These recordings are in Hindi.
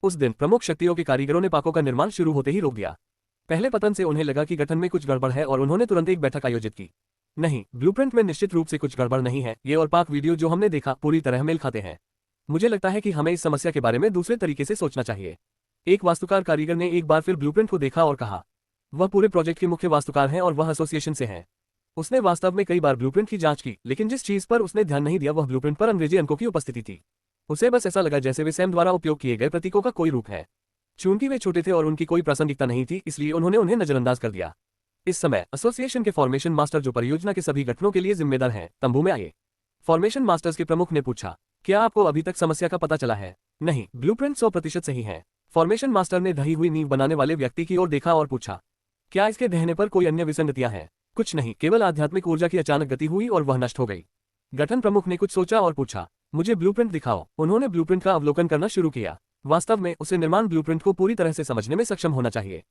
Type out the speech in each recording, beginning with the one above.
उस दिन प्रमुख शक्तियों के कारीगरों ने पाकों का निर्माण शुरू होते ही रोक दिया। पहले पतन से उन्हें लगा कि गठन में कुछ गड़बड़ है और उन्होंने तुरंत एक बैठक आयोजित की। नहीं, ब्लूप्रिंट में निश्चित रूप से कुछ गड़बड़ नहीं है। ये और पाक वीडियो जो हमने देखा पूरी तरह मेल खाते हैं। मुझे लगता है कि हमें इस समस्या के बारे में दूसरे तरीके से सोचना चाहिए। एक वास्तुकार कारीगर ने एक बार फिर ब्लूप्रिंट को देखा और कहा, वह पूरे प्रोजेक्ट के मुख्य वास्तुकार हैं और वह एसोसिएशन से हैं। उसने वास्तव में कई बार ब्लूप्रिंट की जांच की, लेकिन जिस चीज पर उसने ध्यान नहीं दिया वह ब्लूप्रिंट पर अंग्रेजी अंकों की उपस्थिति थी। उसे बस ऐसा लगा जैसे वे सैम द्वारा उपयोग किए गए प्रतीकों का कोई रूप है। चूंकि वे छोटे थे और उनकी कोई प्रासंगिकता नहीं थी, इसलिए उन्होंने उन्हें नजरअंदाज कर दिया। इस समय एसोसिएशन के फॉर्मेशन मास्टर, जो परियोजना के सभी गठनों के लिए जिम्मेदार हैं, तंबू में आए। फॉर्मेशन मास्टर्स के प्रमुख ने पूछा, क्या आपको अभी तक समस्या का पता चला है? नहीं, ब्लूप्रिंट 100% सही है। फॉर्मेशन मास्टर ने ढही हुई नींव बनाने वाले व्यक्ति की ओर देखा और पूछा, क्या इसके ढहने पर कोई अन्य विसंगतियां हैं? कुछ नहीं, केवल आध्यात्मिक ऊर्जा की अचानक गति हुई और वह नष्ट हो गई। गठन प्रमुख ने कुछ सोचा और पूछा, मुझे ब्लूप्रिंट दिखाओ। उन्होंने ब्लूप्रिंट का अवलोकन करना शुरू किया। वास्तव में उसे निर्माण ब्लूप्रिंट को पूरी तरह से समझने में सक्षम होना चाहिए,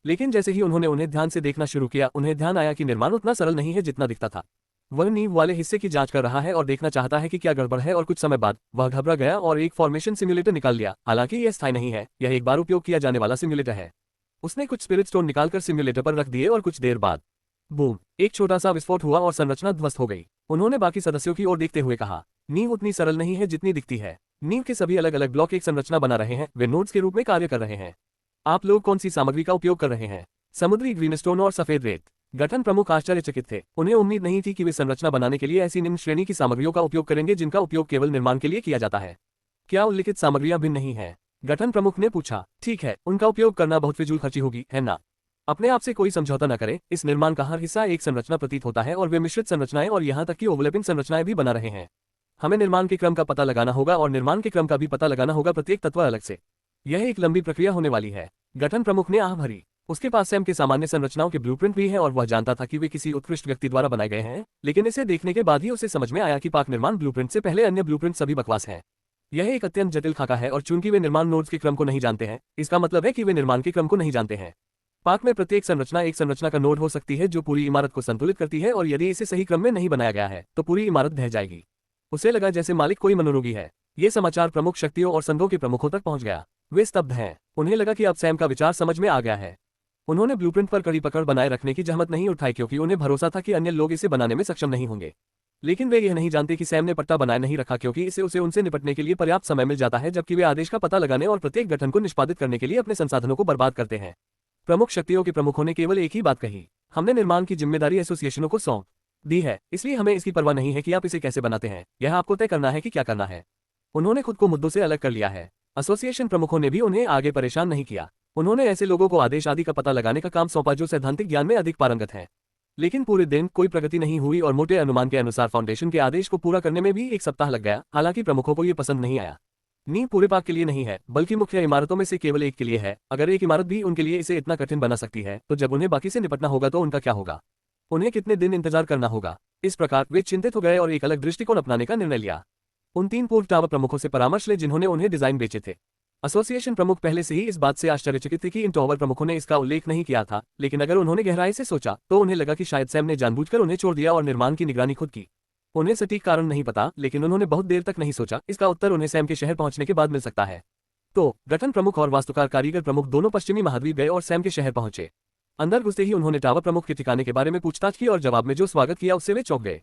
लेकिन जैसे ही उन्होंने उन्हें ध्यान से देखना शुरू किया, उन्हें ध्यान आया कि निर्माण उतना सरल नहीं है जितना दिखता था। वह नींव वाले हिस्से की जांच कर रहा है और देखना चाहता है कि क्या गड़बड़ है, और कुछ समय बाद वह घबरा गया और एक फॉर्मेशन सिम्युलेटर निकाल लिया। हालांकि यह स्थायी नहीं है, यह एक बार उपयोग किया जाने वाला सिम्युलेटर है। उसने कुछ स्पिरिट स्टोन निकालकर सिम्युलेटर पर रख दिए और कुछ देर बाद बूम, एक छोटा सा विस्फोट हुआ और संरचना ध्वस्त हो गई। उन्होंने बाकी सदस्यों की ओर देखते हुए कहा, नींव उतनी सरल नहीं है जितनी दिखती है। नींव के सभी अलग अलग ब्लॉक एक संरचना बना रहे हैं, वे नोड्स के रूप में कार्य कर रहे हैं। आप लोग कौन सी सामग्री का उपयोग कर रहे हैं? समुद्री ग्रीनस्टोन और सफेद रेत। गठन प्रमुख आश्चर्यचकित थे। उन्हें उम्मीद नहीं थी कि वे संरचना बनाने के लिए ऐसी निम्न श्रेणी की सामग्रियों का उपयोग करेंगे जिनका उपयोग केवल निर्माण के लिए किया जाता है। क्या उल्लिखित सामग्रियां भिन्न नहीं है? गठन प्रमुख ने पूछा। ठीक है, उनका उपयोग करना बहुत फिजूल खर्ची होगी, है ना? अपने आप से कोई समझौता न करें। इस निर्माण का हर हिस्सा एक संरचना प्रतीत होता है और वे मिश्रित संरचनाएं और यहां तक कि ओवरलैपिंग संरचनाएं भी बना रहे हैं। हमें निर्माण के क्रम का पता लगाना होगा और निर्माण के क्रम का भी पता लगाना होगा, प्रत्येक तत्व अलग से। यह एक लंबी प्रक्रिया होने वाली है। गठन प्रमुख ने आह भरी। उसके पास सैम के सामान्य संरचनाओं के ब्लूप्रिंट भी हैं और वह जानता था कि वे किसी उत्कृष्ट व्यक्ति द्वारा बनाए गए हैं, लेकिन इसे देखने के बाद ही उसे समझ में आया कि पाक निर्माण ब्लूप्रिंट से पहले अन्य ब्लूप्रिंट सभी बकवास हैं। यह एक अत्यंत जटिल खाका है और चूंकि वे निर्माण नोड्स के क्रम को नहीं जानते हैं, इसका मतलब है कि वे निर्माण के क्रम को नहीं जानते हैं। पाक में प्रत्येक संरचना एक संरचना का नोड हो सकती है जो पूरी इमारत को संतुलित करती है, और यदि इसे सही क्रम में नहीं बनाया गया है तो पूरी इमारत ढह जाएगी। उसे लगा जैसे मालिक कोई मनोरोगी है। ये समाचार प्रमुख शक्तियों और संघों के प्रमुखों तक पहुंच गया। वे स्तब्ध हैं। उन्हें लगा कि अब सैम का विचार समझ में आ गया है। उन्होंने ब्लूप्रिंट पर कड़ी पकड़ बनाए रखने की जहमत नहीं उठाई, क्योंकि उन्हें भरोसा था कि अन्य लोग इसे बनाने में सक्षम नहीं होंगे। लेकिन वे यह नहीं जानते कि सैम ने पट्टा बनाए नहीं रखा, क्योंकि इसे उसे उनसे निपटने के लिए पर्याप्त समय मिल जाता है, जबकि वे आदेश का पता लगाने और प्रत्येक गठन को निष्पादित करने के लिए अपने संसाधनों को बर्बाद करते हैं। प्रमुख शक्तियों के प्रमुखों ने केवल एक ही बात कही, हमने निर्माण की जिम्मेदारी एसोसिएशनों को सौंप दी है, इसलिए हमें इसकी परवाह नहीं है कि आप इसे कैसे बनाते हैं, यह आपको तय करना है कि क्या करना है। उन्होंने खुद को मुद्दों से अलग कर लिया है। एसोसिएशन प्रमुखों ने भी उन्हें आगे परेशान नहीं किया। उन्होंने ऐसे लोगों को आदेश आदि का पता लगाने का काम सौंपा जो सैद्धांतिक ज्ञान में अधिक पारंगत हैं। लेकिन पूरे दिन कोई प्रगति नहीं हुई और मोटे अनुमान के अनुसार फाउंडेशन के आदेश को पूरा करने में भी 1 सप्ताह लग गया। हालांकि प्रमुखों को ये पसंद नहीं आया। नींव पूरे पाक के लिए नहीं है, बल्कि मुख्य इमारतों में से केवल एक के लिए है। अगर एक इमारत भी उनके लिए इसे इतना कठिन बना सकती है, तो जब उन्हें बाकी से निपटना होगा तो उनका क्या होगा? उन्हें कितने दिन इंतजार करना होगा? इस प्रकार वे चिंतित हो गए और एक अलग दृष्टिकोण अपनाने का निर्णय लिया। उन 3 पूर्व टावर प्रमुखों से परामर्श ले जिन्होंने उन्हें डिजाइन बेचे थे। एसोसिएशन प्रमुख पहले से ही इस बात से आश्चर्यचकित थे कि इन टावर प्रमुखों ने इसका उल्लेख नहीं किया था, लेकिन अगर उन्होंने गहराई से सोचा तो उन्हें लगा कि शायद सैम ने जानबूझकर उन्हें छोड़ दिया और निर्माण की निगरानी खुद की। उन्हें सटीक कारण नहीं पता, लेकिन उन्होंने बहुत देर तक नहीं सोचा। इसका उत्तर उन्हें सैम के शहर पहुंचने के बाद मिल सकता है। तो गठन प्रमुख और वास्तुकार कारीगर प्रमुख दोनों पश्चिमी महाद्वीप गए और सैम के शहर पहुंचे। अंदर घुसते ही उन्होंने टावर प्रमुख के ठिकाने के बारे में पूछताछ की और जवाब में जो स्वागत किया उससे वे चौंक गए।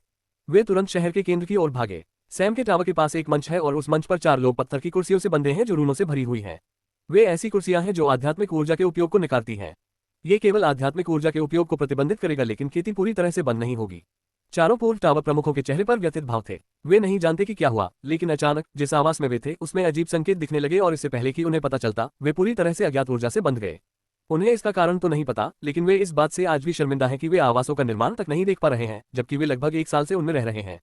वे तुरंत शहर के केंद्र की ओर भागे। सैम के टावर के पास एक मंच है और उस मंच पर 4 लोग पत्थर की कुर्सियों से बंधे हैं जो रूनों से भरी हुई हैं। वे ऐसी कुर्सियां हैं जो आध्यात्मिक ऊर्जा के उपयोग को निकारती हैं। ये केवल आध्यात्मिक ऊर्जा के उपयोग को प्रतिबंधित करेगा, लेकिन खेती पूरी तरह से बंद नहीं होगी। चारों पूर्व टावर प्रमुखों के चेहरे पर व्यथित भाव थे। वे नहीं जानते कि क्या हुआ, लेकिन अचानक जिस आवास में वे थे उसमें अजीब संकेत दिखने लगे और इससे पहले कि उन्हें पता चलता, वे पूरी तरह से अज्ञात ऊर्जा से बंध गए। उन्हें इसका कारण तो नहीं पता, लेकिन वे इस बात से आज भी शर्मिंदा हैं कि वे आवासों का निर्माण तक नहीं देख पा रहे हैं, जबकि वे लगभग 1 साल से उनमें रह रहे हैं।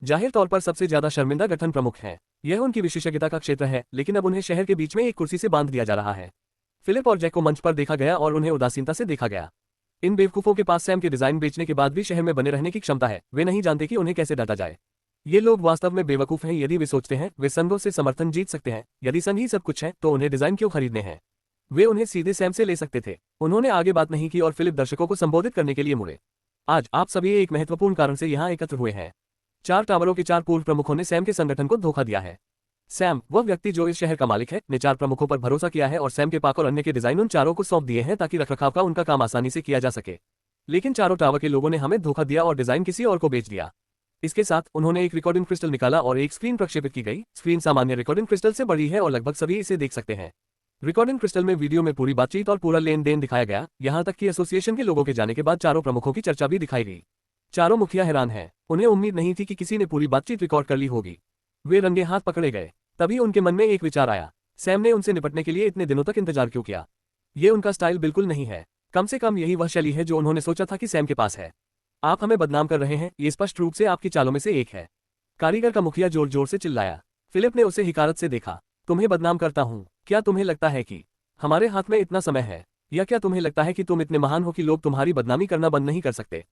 जाहिर तौर पर सबसे ज्यादा शर्मिंदा गठन प्रमुख हैं। यह उनकी विशेषज्ञता का क्षेत्र है, लेकिन अब उन्हें शहर के बीच में एक कुर्सी से बांध दिया जा रहा है। फिलिप और जैक को मंच पर देखा गया और उन्हें उदासीनता से देखा गया। इन बेवकूफों के पास सैम के डिजाइन बेचने के बाद भी शहर में बने रहने की क्षमता है। वे नहीं जानते कि उन्हें कैसे डांटा जाए। ये लोग वास्तव में बेवकूफ हैं। यदि वे सोचते हैं वे संघों से समर्थन जीत सकते हैं, यदि संघ ही सब कुछ है, तो उन्हें डिजाइन क्यों खरीदने हैं? वे उन्हें सीधे सैम से ले सकते थे। उन्होंने आगे बात नहीं की और फिलिप दर्शकों को संबोधित करने के लिए मुड़े। आज आप सभी एक महत्वपूर्ण कारण से यहाँ एकत्र हुए हैं। 4 टावरों के 4 पूर्व प्रमुखों ने सैम के संगठन को धोखा दिया है। सैम, वह व्यक्ति जो इस शहर का मालिक है, ने 4 प्रमुखों पर भरोसा किया है और सैम के पाक और अन्य के डिजाइन उन चारों को सौंप दिए हैं ताकि रखरखाव का उनका काम आसानी से किया जा सके। लेकिन चारों टावर के लोगों ने हमें धोखा दिया और डिजाइन किसी और को बेच दिया। इसके साथ उन्होंने एक रिकॉर्डिंग क्रिस्टल निकाला और एक स्क्रीन प्रक्षेपित की गई। स्क्रीन सामान्य रिकॉर्डिंग क्रिस्टल से बड़ी है और लगभग सभी इसे देख सकते हैं। रिकॉर्डिंग क्रिस्टल में वीडियो में पूरी बातचीत और पूरा लेन देन दिखाया गया, यहाँ तक कि एसोसिएशन के लोगों के जाने के बाद चारों प्रमुखों की चर्चा भी दिखाई गई। चारों मुखिया हैरान हैं। उन्हें उम्मीद नहीं थी कि किसी ने पूरी बातचीत रिकॉर्ड कर ली होगी। वे रंगे हाथ पकड़े गए। तभी उनके मन में एक विचार आया। सैम ने उनसे निपटने के लिए इतने दिनों तक इंतजार क्यों किया? ये उनका स्टाइल बिल्कुल नहीं है। कम से कम यही वह शैली है जो उन्होंने सोचा था कि सैम के पास है। आप हमें बदनाम कर रहे हैं, ये स्पष्ट रूप से आपकी चालों में से एक है। कारीगर का मुखिया जोर जोर से चिल्लाया। फिलिप ने उसे हिकारत से देखा। तुम्हें बदनाम करता हूँ? क्या तुम्हें लगता है कि हमारे हाथ में इतना समय है? या क्या तुम्हें लगता है कि तुम इतने महान हो कि लोग तुम्हारी बदनामी करना बंद नहीं कर सकते?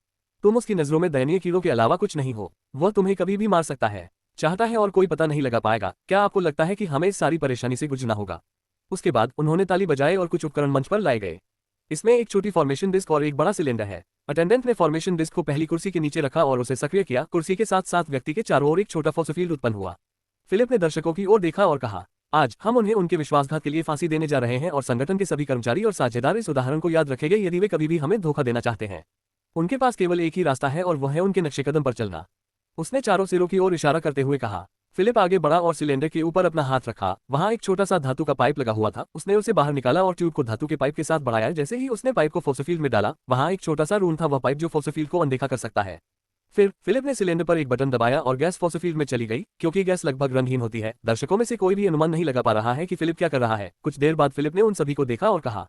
तुम उसकी नजरों में दयनीय कीड़ों के अलावा कुछ नहीं हो। वह तुम्हें कभी भी मार सकता है, चाहता है और कोई पता नहीं लगा पाएगा। क्या आपको लगता है कि हमें इस सारी परेशानी से गुजरना होगा? उसके बाद उन्होंने ताली बजाए और कुछ उपकरण मंच पर लाए गए। इसमें एक छोटी फॉर्मेशन डिस्क और एक बड़ा सिलेंडर है। अटेंडेंट ने फॉर्मेशन डिस्क को पहली कुर्सी के नीचे रखा और उसे सक्रिय किया। कुर्सी के साथ साथ व्यक्ति के चारों ओर एक छोटा फोर्स फील्ड उत्पन्न हुआ। फिलिप ने दर्शकों की ओर देखा और कहा, आज हम उन्हें उनके विश्वासघात के लिए फांसी देने जा रहे हैं और संगठन के सभी कर्मचारी और साझेदार इस उदाहरण को याद रखेंगे यदि वे कभी भी हमें धोखा देना चाहते हैं। उनके पास केवल एक ही रास्ता है और वह है उनके नक्शे कदम पर चलना। उसने चारों सिरों की ओर इशारा करते हुए कहा। फिलिप आगे बढ़ा और सिलेंडर के ऊपर अपना हाथ रखा। वहां एक छोटा सा धातु का पाइप लगा हुआ था। उसने उसे बाहर निकाला और ट्यूब को धातु के पाइप के साथ बढ़ाया। जैसे ही उसने पाइप को फोर्स फील्ड में डाला, वहां एक छोटा सा रूम था, वह पाइप जो फोर्स फील्ड को अनदेखा कर सकता है। फिर फिलिप ने सिलेंडर पर एक बटन दबाया और गैस फोर्स फील्ड में चली गई। क्योंकि गैस लगभग रंगहीन होती है, दर्शकों में से कोई भी अनुमान नहीं लगा पा रहा है कि फिलिप क्या कर रहा है। कुछ देर बाद फिलिप ने उन सभी को देखा और कहा,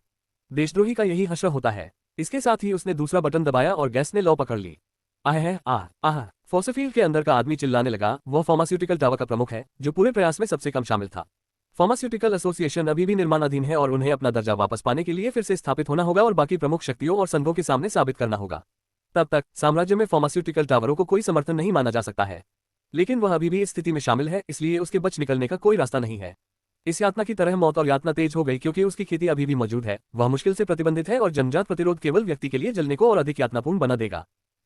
देशद्रोही का यही हश्र होता है। इसके साथ ही उसने दूसरा बटन दबाया और गैस ने लौ पकड़ ली। आह फोर्स फील्ड के अंदर का आदमी चिल्लाने लगा। वह फार्मास्यूटिकल टावर का प्रमुख है, जो पूरे प्रयास में सबसे कम शामिल था। फार्मास्यूटिकल एसोसिएशन अभी भी निर्माणाधीन है और उन्हें अपना दर्जा वापस पाने के लिए फिर से स्थापित होना होगा और बाकी प्रमुख शक्तियों और संघों के सामने साबित करना होगा। तब तक साम्राज्य में फार्मास्यूटिकल टावरों को कोई समर्थन नहीं माना जा सकता है। लेकिन वह अभी भी इस स्थिति में शामिल है, इसलिए उसके बच निकलने का कोई रास्ता नहीं है। इस यातना की तरह मौत और यातना तेज हो गई क्योंकि उसकी खेती अभी भी मौजूद है। वह मुश्किल से प्रतिबंधित है और जन्मजात प्रतिरोध केवल व्यक्ति के लिए जलने को और अधिक यातनापूर्ण बना देगा।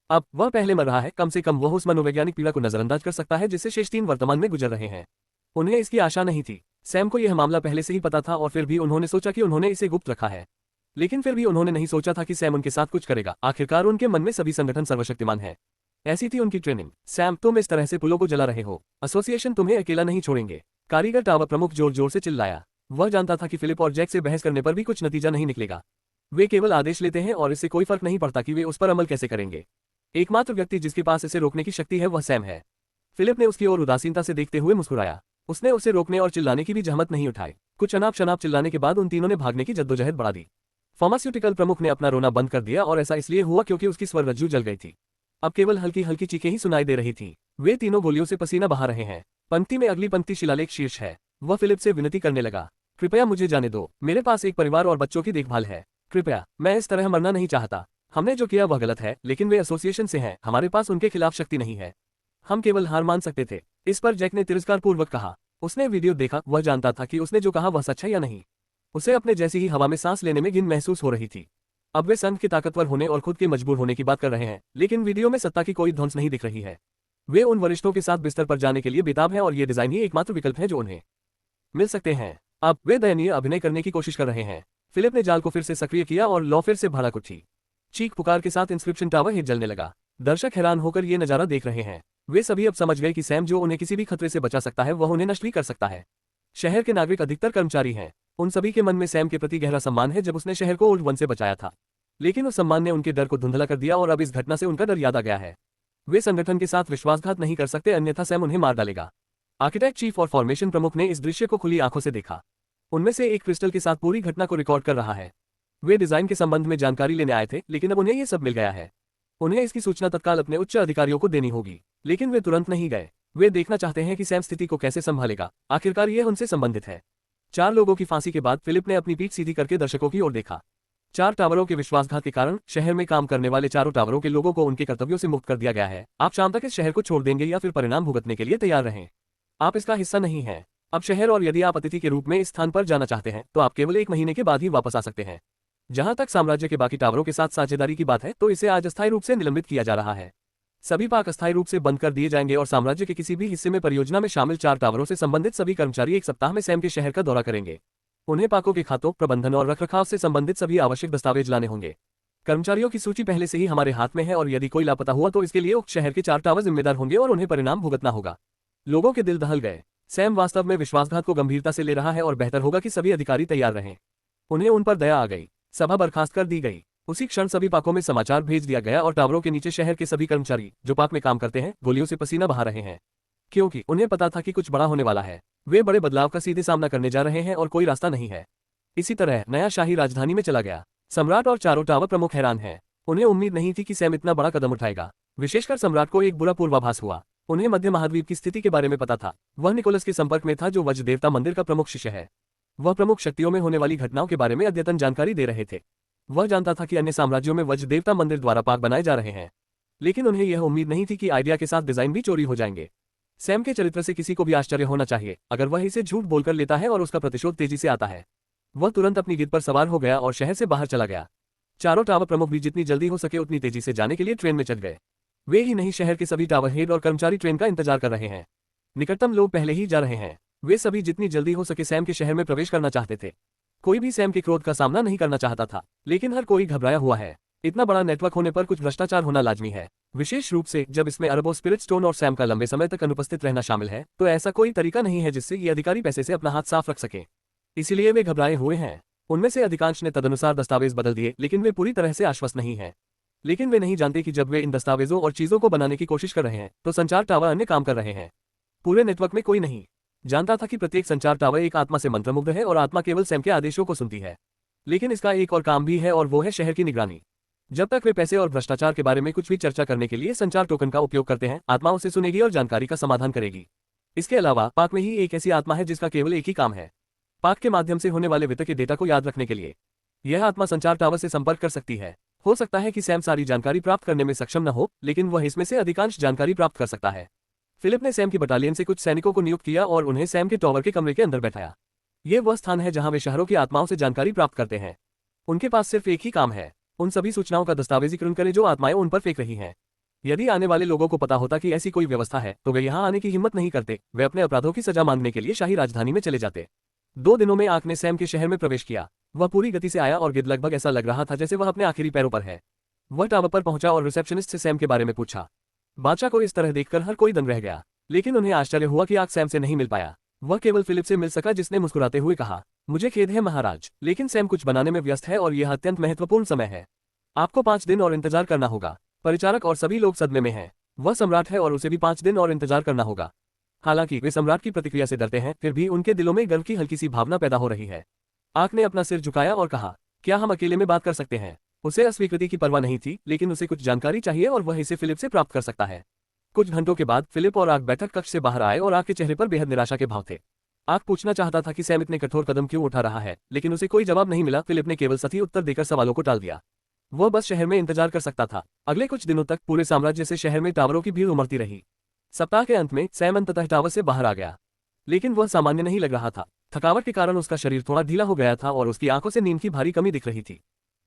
अब वह पहले मर रहा है, कम से कम वह उस मनोवैज्ञानिक पीड़ा को नजरअंदाज कर सकता है जिससे शेष 3 वर्तमान में गुजर रहे हैं। उन्हें इसकी आशा नहीं थी। सैम को यह मामला पहले से ही पता था और फिर भी उन्होंने सोचा कि उन्होंने इसे गुप्त रखा है। लेकिन फिर भी उन्होंने नहीं सोचा था कि सैम उनके साथ कुछ करेगा। आखिरकार उनके मन में सभी संगठन सर्वशक्तिमान है, ऐसी थी उनकी ट्रेनिंग। सैम, तुम इस तरह से पुलों को जला रहे हो। एसोसिएशन तुम्हें अकेला नहीं छोड़ेंगे। कारीगर टावर प्रमुख जोर जोर से चिल्लाया। वह जानता था कि फिलिप और जैक से बहस करने पर भी कुछ नतीजा नहीं निकलेगा। वे केवल आदेश लेते हैं और इससे कोई फर्क नहीं पड़ता कि वे उस पर अमल कैसे करेंगे। एकमात्र व्यक्ति जिसके पास इसे रोकने की शक्ति है वह सैम है। फिलिप ने उसकी ओर उदासीनता से देखते हुए मुस्कुराया। उसने उसे रोकने और चिल्लाने की भी जहमत नहीं उठाई। कुछ अनाप शनाप चिल्लाने के बाद उन तीनों ने भागने की जद्दोजहद बढ़ा दी। फार्मास्यूटिकल प्रमुख ने अपना रोना बंद कर दिया और ऐसा इसलिए हुआ क्योंकि उसकी स्वर रज्जू जल गई थी। अब केवल हल्की हल्की चीखें ही सुनाई दे रही थी। वे तीनों गोलियों से पसीना बहा रहे हैं। पंक्ति में अगली पंक्ति शिलालेख शीर्ष है। वह फिलिप से विनती करने लगा, कृपया मुझे जाने दो। मेरे पास एक परिवार और बच्चों की देखभाल है। कृपया, मैं इस तरह मरना नहीं चाहता। हमने जो किया वह गलत है, लेकिन वे एसोसिएशन से हैं, हमारे पास उनके खिलाफ शक्ति नहीं है। हम केवल हार मान सकते थे। इस पर जैक ने तिरस्कारपूर्वक कहा। उसने वीडियो देखा, वह जानता था कि उसने जो कहा वह सच है या नहीं। उसे अपने जैसी ही हवा में सांस लेने में घिन महसूस हो रही थी। अब वे संघ के ताकतवर होने और खुद के मजबूर होने की बात कर रहे हैं, लेकिन वीडियो में सत्ता की कोई ध्वंस नहीं दिख रही है। वे उन वरिष्ठों के साथ बिस्तर पर जाने के लिए बेताब हैं और ये डिजाइन ही एकमात्र विकल्प है जो उन्हें मिल सकते हैं। अब वे दयनीय अभिनय करने की कोशिश कर रहे हैं। फिलिप ने जाल को फिर से सक्रिय किया और लौ फिर से भड़क उठी। चीख पुकार के साथ इंस्क्रिप्शन टावर हिट जलने लगा। दर्शक हैरान होकर ये नजारा देख रहे हैं। वे सभी अब समझ गए कि सैम जो उन्हें किसी भी खतरे से बचा सकता है वह उन्हें नष्ट भी कर सकता है। शहर के नागरिक अधिकतर कर्मचारी हैं। उन सभी के मन में सैम के प्रति गहरा सम्मान है जब उसने शहर को ओल्ड वन से बचाया था। लेकिन उस सम्मान ने उनके डर को धुंधला कर दिया और अब इस घटना से उनका डर याद आ गया है। वे संगठन के साथ विश्वासघात नहीं कर सकते, अन्यथा सैम उन्हें मार डालेगा। आर्किटेक्ट चीफ और फॉर्मेशन प्रमुख ने इस दृश्य को खुली आंखों से देखा। उनमें से एक क्रिस्टल के साथ पूरी घटना को रिकॉर्ड कर रहा है। वे डिजाइन के संबंध में जानकारी लेने आए थे, लेकिन अब उन्हें यह सब मिल गया है। उन्हें इसकी सूचना तत्काल अपने उच्च अधिकारियों को देनी होगी। लेकिन वे तुरंत नहीं गए। वे देखना चाहते हैं कि सैम स्थिति को कैसे संभालेगा। आखिरकार यह उनसे संबंधित है। 4 लोगों की फांसी के बाद फिलिप ने अपनी पीठ सीधी करके दर्शकों की ओर देखा। 4 टावरों के विश्वासघात के कारण शहर में काम करने वाले चारों टावरों के लोगों को उनके कर्तव्यों से मुक्त कर दिया गया है। आप शाम तक इस शहर को छोड़ देंगे या फिर परिणाम भुगतने के लिए तैयार रहें। आप इसका हिस्सा नहीं हैं अब शहर, और यदि आप अतिथि के रूप में इस स्थान पर जाना चाहते हैं तो आप केवल 1 महीने के बाद ही वापस आ सकते हैं। जहां तक साम्राज्य के बाकी टावरों के साथ साझेदारी की बात है तो इसे आज अस्थायी रूप से निलंबित किया जा रहा है। सभी पार्क अस्थायी रूप से बंद कर दिए जाएंगे और साम्राज्य के किसी भी हिस्से में परियोजना में शामिल 4 टावरों से संबंधित सभी कर्मचारी 1 सप्ताह में सैम के शहर का दौरा करेंगे। उन्हें पार्कों के खातों, प्रबंधन और रखरखाव से संबंधित सभी आवश्यक दस्तावेज लाने होंगे। कर्मचारियों की सूची पहले से ही हमारे हाथ में है और यदि कोई लापता हुआ तो इसके लिए उक्त शहर के 4 टावर जिम्मेदार होंगे और उन्हें परिणाम भुगतना होगा। लोगों के दिल दहल गए। सैम वास्तव में विश्वासघात को गंभीरता से ले रहा है और बेहतर होगा कि सभी अधिकारी तैयार रहें। उन्हें उन पर दया आ गई। सभा बर्खास्त कर दी गई। उसी क्षण सभी पाकों में समाचार भेज दिया गया और टावरों के नीचे शहर के सभी कर्मचारी जो पार्क में काम करते हैं गोलियों से पसीना बहा रहे हैं, क्योंकि उन्हें पता था कि कुछ बड़ा होने वाला है। वे बड़े बदलाव का सीधे सामना करने जा रहे हैं और कोई रास्ता नहीं है। इसी तरह नया शाही राजधानी में चला गया। सम्राट और चारों टावर प्रमुख हैरान हैं। उन्हें उम्मीद नहीं थी कि सैम इतना बड़ा कदम उठाएगा। विशेषकर सम्राट को एक बुरा पूर्वाभास हुआ। उन्हें मध्य महाद्वीप की स्थिति के बारे में पता था। वह निकोलस के संपर्क में था जो वज्र देवता मंदिर का प्रमुख शिष्य है। वह प्रमुख शक्तियों में होने वाली घटनाओं के बारे में अद्यतन जानकारी दे रहे थे। वह जानता था कि अन्य साम्राज्यों में वज्र देवता मंदिर द्वारा पार्क बनाए जा रहे हैं, लेकिन उन्हें यह उम्मीद नहीं थी कि आइडिया के साथ डिजाइन भी चोरी हो जाएंगे। सैम के चरित्र से किसी को भी आश्चर्य होना चाहिए अगर वह इसे झूठ बोलकर लेता है और उसका प्रतिशोध तेजी से आता है। वह तुरंत अपनी गिद्ध पर सवार हो गया और शहर से बाहर चला गया। चारों टावर प्रमुख भी जितनी जल्दी हो सके उतनी तेजी से जाने के लिए ट्रेन में चढ़ गए। वे ही नहीं, शहर के सभी टावर हेड और कर्मचारी ट्रेन का इंतजार कर रहे हैं। निकटतम लोग पहले ही जा रहे हैं। वे सभी जितनी जल्दी हो सके सैम के शहर में प्रवेश करना चाहते थे। कोई भी सैम के क्रोध का सामना नहीं करना चाहता था, लेकिन हर कोई घबराया हुआ है। इतना बड़ा नेटवर्क होने पर कुछ भ्रष्टाचार होना लाजमी है, विशेष रूप से जब इसमें अरबों स्पिरिट स्टोन और सैम का लंबे समय तक अनुपस्थित रहना शामिल है। तो ऐसा कोई तरीका नहीं है जिससे ये अधिकारी पैसे से अपना हाथ साफ रख सके। इसीलिए वे घबराए हुए हैं। उनमें से अधिकांश ने तदनुसार दस्तावेज बदल दिए, लेकिन वे पूरी तरह से आश्वस्त नहीं हैं। लेकिन वे नहीं जानते कि जब वे इन दस्तावेजों और चीजों को बनाने की कोशिश कर रहे हैं तो संचार टावर अन्य काम कर रहे हैं। पूरे नेटवर्क में कोई नहीं जानता था कि प्रत्येक संचार टावर एक आत्मा से मंत्रमुग्ध है और आत्मा केवल सैम के आदेशों को सुनती है। लेकिन इसका एक और काम भी है और वो है शहर की निगरानी। जब तक वे पैसे और भ्रष्टाचार के बारे में कुछ भी चर्चा करने के लिए संचार टोकन का उपयोग करते हैं, आत्मा उसे सुनेगी और जानकारी का समाधान करेगी। इसके अलावा पार्क में ही एक ऐसी आत्मा है जिसका केवल एक ही काम है, पार्क के माध्यम से होने वाले वित्त के डेटा को याद रखने के लिए। यह आत्मा संचार टावर से संपर्क कर सकती है। हो सकता है कि सैम सारी जानकारी प्राप्त करने में सक्षम न हो, लेकिन वह इसमें से अधिकांश जानकारी प्राप्त कर सकता है। फिलिप ने सैम की बटालियन से कुछ सैनिकों को नियुक्त किया और उन्हें सैम के टावर के कमरे के अंदर बैठाया। यह वह स्थान है जहां वे शहरों की आत्माओं से जानकारी प्राप्त करते हैं। उनके पास सिर्फ एक ही काम है, उन सभी सूचनाओं का दस्तावेजीकरण करें जो आत्माएं उन पर फेंक रही हैं। यदि आने वाले लोगों को पता होता कि ऐसी कोई व्यवस्था है तो वे यहां आने की हिम्मत नहीं करते। वे अपने अपराधों की सजा मांगने के लिए शाही राजधानी में चले जाते। 2 दिनों में आंख ने सैम के शहर में प्रवेश किया। वह पूरी गति से आया और गिद्ध लगभग ऐसा लग रहा था जैसे वह अपने आखिरी पैरों पर है। वह टावर पर पहुंचा और रिसेप्शनिस्ट से सैम के बारे में पूछा। बादशाह को इस तरह देखकर हर कोई दंग रह गया, लेकिन उन्हें आश्चर्य हुआ कि आंख सैम से नहीं मिल पाया। वह केवल फिलिप से मिल सका, जिसने मुस्कुराते हुए कहा, मुझे खेद है महाराज, लेकिन सैम कुछ बनाने में व्यस्त है और यह अत्यंत महत्वपूर्ण समय है। आपको 5 दिन और इंतजार करना होगा। परिचारक और सभी लोग सदमे में हैं। वह सम्राट है और उसे भी 5 दिन और इंतजार करना होगा। हालांकि वे सम्राट की प्रतिक्रिया से डरते हैं, फिर भी उनके दिलों में गर्व की हल्की सी भावना पैदा हो रही है। आंख ने अपना सिर झुकाया और कहा, क्या हम अकेले में बात कर सकते हैं? उसे अस्वीकृति की परवाह नहीं थी, लेकिन उसे कुछ जानकारी चाहिए और वह इसे फिलिप से प्राप्त कर सकता है। कुछ घंटों के बाद फिलिप और आग बैठक कक्ष से बाहर आए और आग के चेहरे पर बेहद निराशा के भाव थे। आग पूछना चाहता था कि सैम इतने कठोर कदम क्यों उठा रहा है, लेकिन उसे कोई जवाब नहीं मिला। फिलिप ने केवल सही उत्तर देकर सवालों को टाल दिया। वह बस शहर में इंतजार कर सकता था। अगले कुछ दिनों तक पूरे साम्राज्य से शहर में टावरों की भीड़ उमड़ती रही। सप्ताह के अंत में सैम अंततः टावर से बाहर आ गया, लेकिन वह सामान्य नहीं लग रहा था। थकावट के कारण उसका शरीर थोड़ा ढीला हो गया था और उसकी आंखों से नींद की भारी कमी दिख रही थी।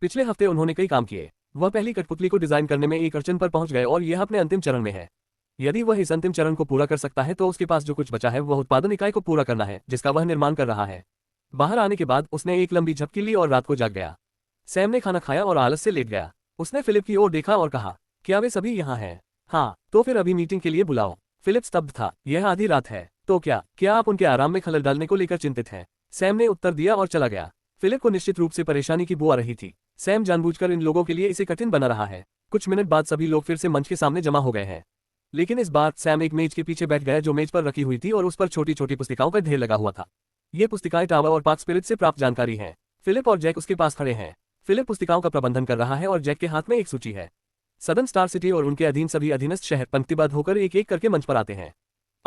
पिछले हफ्ते उन्होंने कई काम किए। वह पहली कठपुतली को डिजाइन करने में एक अड़चन पर पहुंच गए और यह अपने अंतिम चरण में है। यदि वह इस अंतिम चरण को पूरा कर सकता है तो उसके पास जो कुछ बचा है वह उत्पादन इकाई को पूरा करना है जिसका वह निर्माण कर रहा है। बाहर आने के बाद उसने एक लंबी झपकी ली और रात को जाग गया। सैम ने खाना खाया और आलस से लेट गया। उसने फिलिप की ओर देखा और कहा, क्या वे सभी यहाँ हैं? हाँ, तो फिर अभी मीटिंग के लिए बुलाओ। फिलिप स्तब्ध था। यह आधी रात है, तो क्या आप उनके आराम में खलल डालने को लेकर चिंतित हैं? सैम ने उत्तर दिया और चला गया। फिलिप को निश्चित रूप से परेशानी की बू आ रही थी। सैम जानबूझकर इन लोगों के लिए इसे कठिन बना रहा है। कुछ मिनट बाद सभी लोग फिर से मंच के सामने जमा हो गए हैं, लेकिन इस बार सैम एक मेज के पीछे बैठ गया जो मेज पर रखी हुई थी और उस पर छोटी छोटी पुस्तिकाओं का ढेर लगा हुआ था। ये पुस्तिकाएं टावर और पार्क स्पिरिट से प्राप्त जानकारी हैं। फिलिप और जैक उसके पास खड़े हैं। फिलिप पुस्तिकाओं का प्रबंधन कर रहा है और जैक के हाथ में एक सूची है। सदन स्टार सिटी और उनके अधीन सभी अधीनस्थ शहर पंक्तिबद्ध होकर एक एक करके मंच पर आते हैं।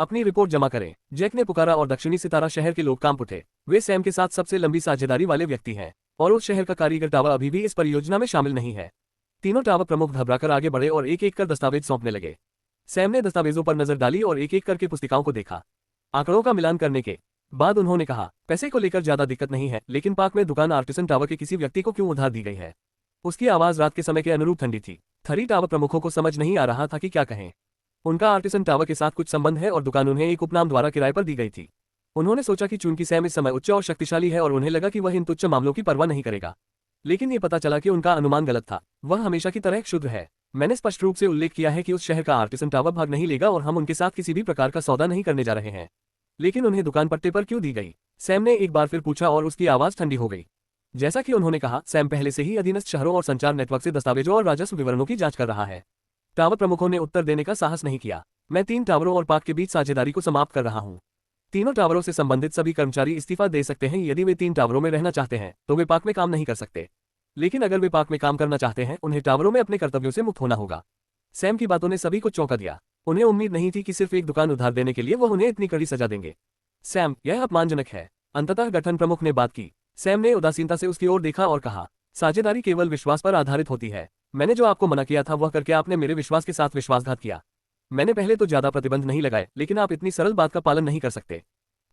अपनी रिपोर्ट जमा करें, जैक ने पुकारा और दक्षिणी सितारा शहर के लोग कांप उठे। वे सैम के साथ सबसे लंबी साझेदारी वाले व्यक्ति हैं और उस शहर का कारीगर टावर अभी भी इस परियोजना में शामिल नहीं है। तीनों टावर प्रमुख घबराकर आगे बढ़े और एक एक कर दस्तावेज सौंपने लगे। सैम ने दस्तावेजों पर नजर डाली और एक एक करके पुस्तिकाओं को देखा। आंकड़ों का मिलान करने के बाद उन्होंने कहा, पैसे को लेकर ज्यादा दिक्कत नहीं है, लेकिन पार्क में दुकान आर्टिसन टावर के किसी व्यक्ति को क्यों उधार दी गई है? उसकी आवाज रात के समय के अनुरूप ठंडी थी। थरी टावर प्रमुखों को समझ नहीं आ रहा था कि क्या कहें। उनका आर्टिसन टावर के साथ कुछ संबंध है और दुकान उन्हें एक उपनाम द्वारा किराए पर दी गई थी। उन्होंने सोचा कि चूंकि सैम इस समय उच्च और शक्तिशाली है और उन्हें लगा कि वह इन तुच्छ मामलों की परवाह नहीं करेगा। लेकिन ये पता चला कि उनका अनुमान गलत था। वह हमेशा की तरह क्षुद्र है। मैंने स्पष्ट रूप से उल्लेख किया है कि उस शहर का आर्टिसन टावर भाग नहीं लेगा और हम उनके साथ किसी भी प्रकार का सौदा नहीं करने जा रहे हैं। लेकिन उन्हें दुकान पट्टे पर क्यों दी गई? सैम ने एक बार फिर पूछा और उसकी आवाज ठंडी हो गई। जैसा कि उन्होंने कहा, सैम पहले से ही अधीनस्थ शहरों और संचार नेटवर्क से दस्तावेजों और राजस्व विवरणों की जांच कर रहा है। टावर प्रमुखों ने उत्तर देने का साहस नहीं किया। मैं 3 टावरों और पाक के बीच साझेदारी को समाप्त कर रहा हूं। तीनों टावरों से संबंधित सभी कर्मचारी इस्तीफा दे सकते हैं। यदि वे 3 टावरों में रहना चाहते हैं तो वे पाक में काम नहीं कर सकते। लेकिन अगर वे पाक में काम करना चाहते हैं, उन्हें टावरों में अपने कर्तव्यों से मुक्त होना होगा। सैम की बातों ने सभी को चौंका दिया। उन्हें उम्मीद नहीं थी कि सिर्फ एक दुकान उधार देने के लिए वह उन्हें इतनी कड़ी सजा देंगे। सैम, यह अपमानजनक है। अंततः गठन प्रमुख ने बात की। सैम ने उदासीनता से उसकी ओर देखा और कहा, साझेदारी केवल विश्वास पर आधारित होती है। मैंने जो आपको मना किया था वह करके आपने मेरे विश्वास के साथ विश्वासघात किया। मैंने पहले तो ज्यादा प्रतिबंध नहीं लगाए, लेकिन आप इतनी सरल बात का पालन नहीं कर सकते।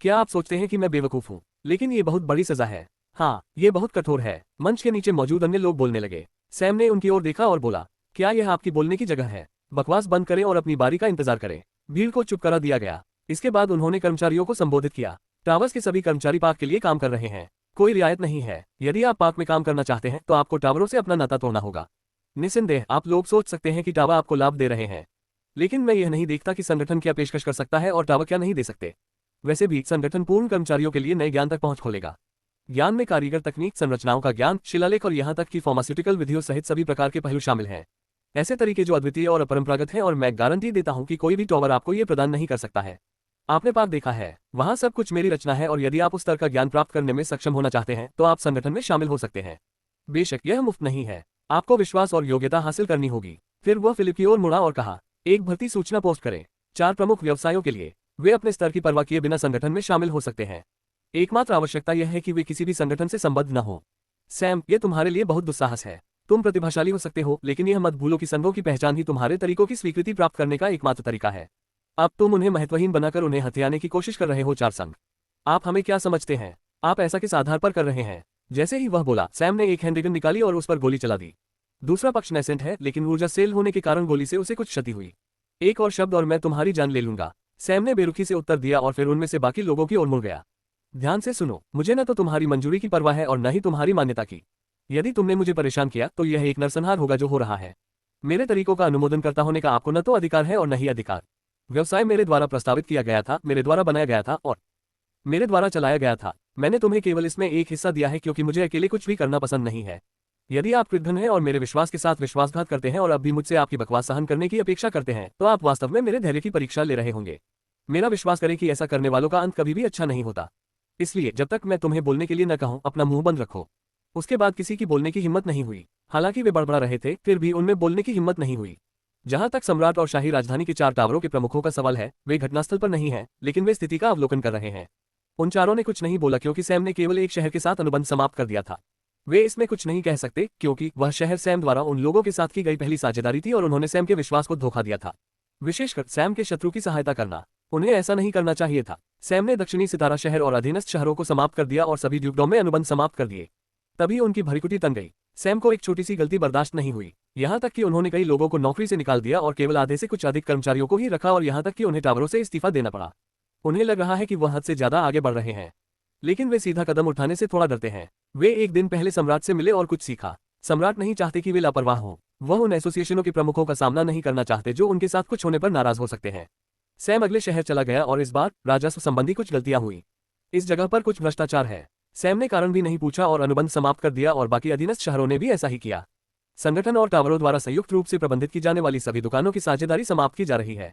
क्या आप सोचते हैं कि मैं बेवकूफ हूँ? लेकिन ये बहुत बड़ी सजा है। हाँ, ये बहुत कठोर है। मंच के नीचे मौजूद अन्य लोग बोलने लगे। सैम ने उनकी ओर देखा और बोला, क्या यह आपकी बोलने की जगह है? बकवास बंद करें और अपनी बारी का इंतजार करें। भीड़ को चुप करा दिया गया। इसके बाद उन्होंने कर्मचारियों को संबोधित किया। टावर्स के सभी कर्मचारी पाक के लिए काम कर रहे हैं। कोई रियायत नहीं है। यदि आप पाक में काम करना चाहते हैं तो आपको टावरों से अपना नाता तोड़ना होगा। निस्संदेह आप लोग सोच सकते हैं कि टावर आपको लाभ दे रहे हैं, लेकिन मैं यह नहीं देखता कि संगठन क्या पेशकश कर सकता है और टावर क्या नहीं दे सकते। वैसे भी संगठन पूर्ण कर्मचारियों के लिए नए ज्ञान तक पहुंच खोलेगा। ज्ञान में कारीगर तकनीक, संरचनाओं का ज्ञान, शिलालेख और यहां तक कि फार्मास्यूटिकल विधियों सहित सभी प्रकार के पहलू शामिल हैं। ऐसे तरीके जो अद्वितीय और अपरंपरागत हैं और मैं गारंटी देता हूं कि कोई भी टावर आपको ये प्रदान नहीं कर सकता है। आपने पाक देखा है, वहां सब कुछ मेरी रचना है और यदि आप उस स्तर का ज्ञान प्राप्त करने में सक्षम होना चाहते हैं तो आप संगठन में शामिल हो सकते हैं। बेशक यह मुफ्त नहीं है। आपको विश्वास और योग्यता हासिल करनी होगी। फिर वह फिलिप की ओर मुड़ा और कहा, एक भर्ती सूचना पोस्ट करें 4 प्रमुख व्यवसायों के लिए। वे अपने स्तर की परवाह किए बिना संगठन में शामिल हो सकते हैं। एकमात्र आवश्यकता यह है कि वे किसी भी संगठन से संबद्ध न हो। सैम, ये तुम्हारे लिए बहुत दुस्साहस है। तुम प्रतिभाशाली हो सकते हो, लेकिन यह मत भूलो कि संघों की पहचान ही तुम्हारे तरीकों की स्वीकृति प्राप्त करने का एकमात्र तरीका है। अब तुम उन्हें महत्वहीन बनाकर उन्हें हथियाने की कोशिश कर रहे हो। 4 संघ, आप हमें क्या समझते हैं? आप ऐसा किस आधार पर कर रहे हैं? जैसे ही वह बोला, सैम ने एक हैंडगन निकाली और उस पर गोली चला दी। दूसरा पक्ष नेसेंट है, लेकिन ऊर्जा सेल होने के कारण गोली से उसे कुछ क्षति हुई। एक और शब्द और मैं तुम्हारी जान ले लूंगा। सैम ने बेरुखी से उत्तर दिया और फिर उनमें से बाकी लोगों की ओर मुड़ गया। ध्यान से सुनो, मुझे न तो तुम्हारी मंजूरी की परवाह है और न ही तुम्हारी मान्यता की। यदि तुमने मुझे परेशान किया तो यह एक नरसंहार होगा जो हो रहा है। मेरे तरीकों का अनुमोदन करता होने का आपको न तो अधिकार है और न ही अधिकार। व्यवसाय मेरे द्वारा प्रस्तावित किया गया था, मेरे द्वारा बनाया गया था और मेरे द्वारा चलाया गया था। मैंने तुम्हें केवल इसमें एक हिस्सा दिया है क्योंकि मुझे अकेले कुछ भी करना पसंद नहीं है। यदि आप कृतघ्न हैं और मेरे विश्वास के साथ विश्वासघात करते हैं और अब भी मुझसे आपकी बकवास सहन करने की अपेक्षा करते हैं तो आप वास्तव में मेरे धैर्य की परीक्षा ले रहे होंगे। मेरा विश्वास करें कि ऐसा करने वालों का अंत कभी भी अच्छा नहीं होता। इसलिए जब तक मैं तुम्हें बोलने के लिए न कहूं, अपना मुंह बंद रखो। उसके बाद किसी की बोलने की हिम्मत नहीं हुई। हालांकि वे बड़बड़ा रहे थे, फिर भी उनमें बोलने की हिम्मत नहीं हुई। जहां तक सम्राट और शाही राजधानी के 4 टावरों के प्रमुखों का सवाल है, वे घटनास्थल पर नहीं हैं, लेकिन वे स्थिति का अवलोकन कर रहे हैं। उन चारों ने कुछ नहीं बोला क्योंकि सैम ने केवल एक शहर के साथ अनुबंध समाप्त कर दिया था। वे इसमें कुछ नहीं कह सकते क्योंकि वह शहर सैम द्वारा उन लोगों के साथ की गई पहली साझेदारी थी और उन्होंने सैम के विश्वास को धोखा दिया था। विशेषकर सैम के शत्रु की सहायता करना। उन्हें ऐसा नहीं करना चाहिए था। सैम ने दक्षिणी सितारा शहर और अधीनस्थ शहरों को समाप्त कर दिया और सभी ड्यूकडॉम में अनुबंध समाप्त कर दिए। तभी उनकी भरीकुटी तन गई। सैम को एक छोटी सी गलती बर्दाश्त नहीं हुई। यहां तक कि उन्होंने कई लोगों को नौकरी से निकाल दिया और केवल आधे से कुछ अधिक कर्मचारियों को ही रखा और यहां तक कि उन्हें टावरों से इस्तीफा देना पड़ा। उन्हें लग रहा है कि वह हद से ज्यादा आगे बढ़ रहे हैं, लेकिन वे सीधा कदम उठाने से थोड़ा डरते हैं। वे एक दिन पहले सम्राट से मिले और कुछ सीखा। सम्राट नहीं चाहते कि वे लापरवाह हों। वह उन एसोसिएशनों के प्रमुखों का सामना नहीं करना चाहते जो उनके साथ कुछ होने पर नाराज हो सकते हैं। सैम अगले शहर चला गया और इस बार राजस्व संबंधी कुछ गलतियां हुई। इस जगह पर कुछ भ्रष्टाचार है। सैम ने कारण भी नहीं पूछा और अनुबंध समाप्त कर दिया और बाकी अधीनस्थ शहरों ने भी ऐसा ही किया। संगठन और टावरों द्वारा संयुक्त रूप से प्रबंधित की जाने वाली सभी दुकानों की साझेदारी समाप्त की जा रही है।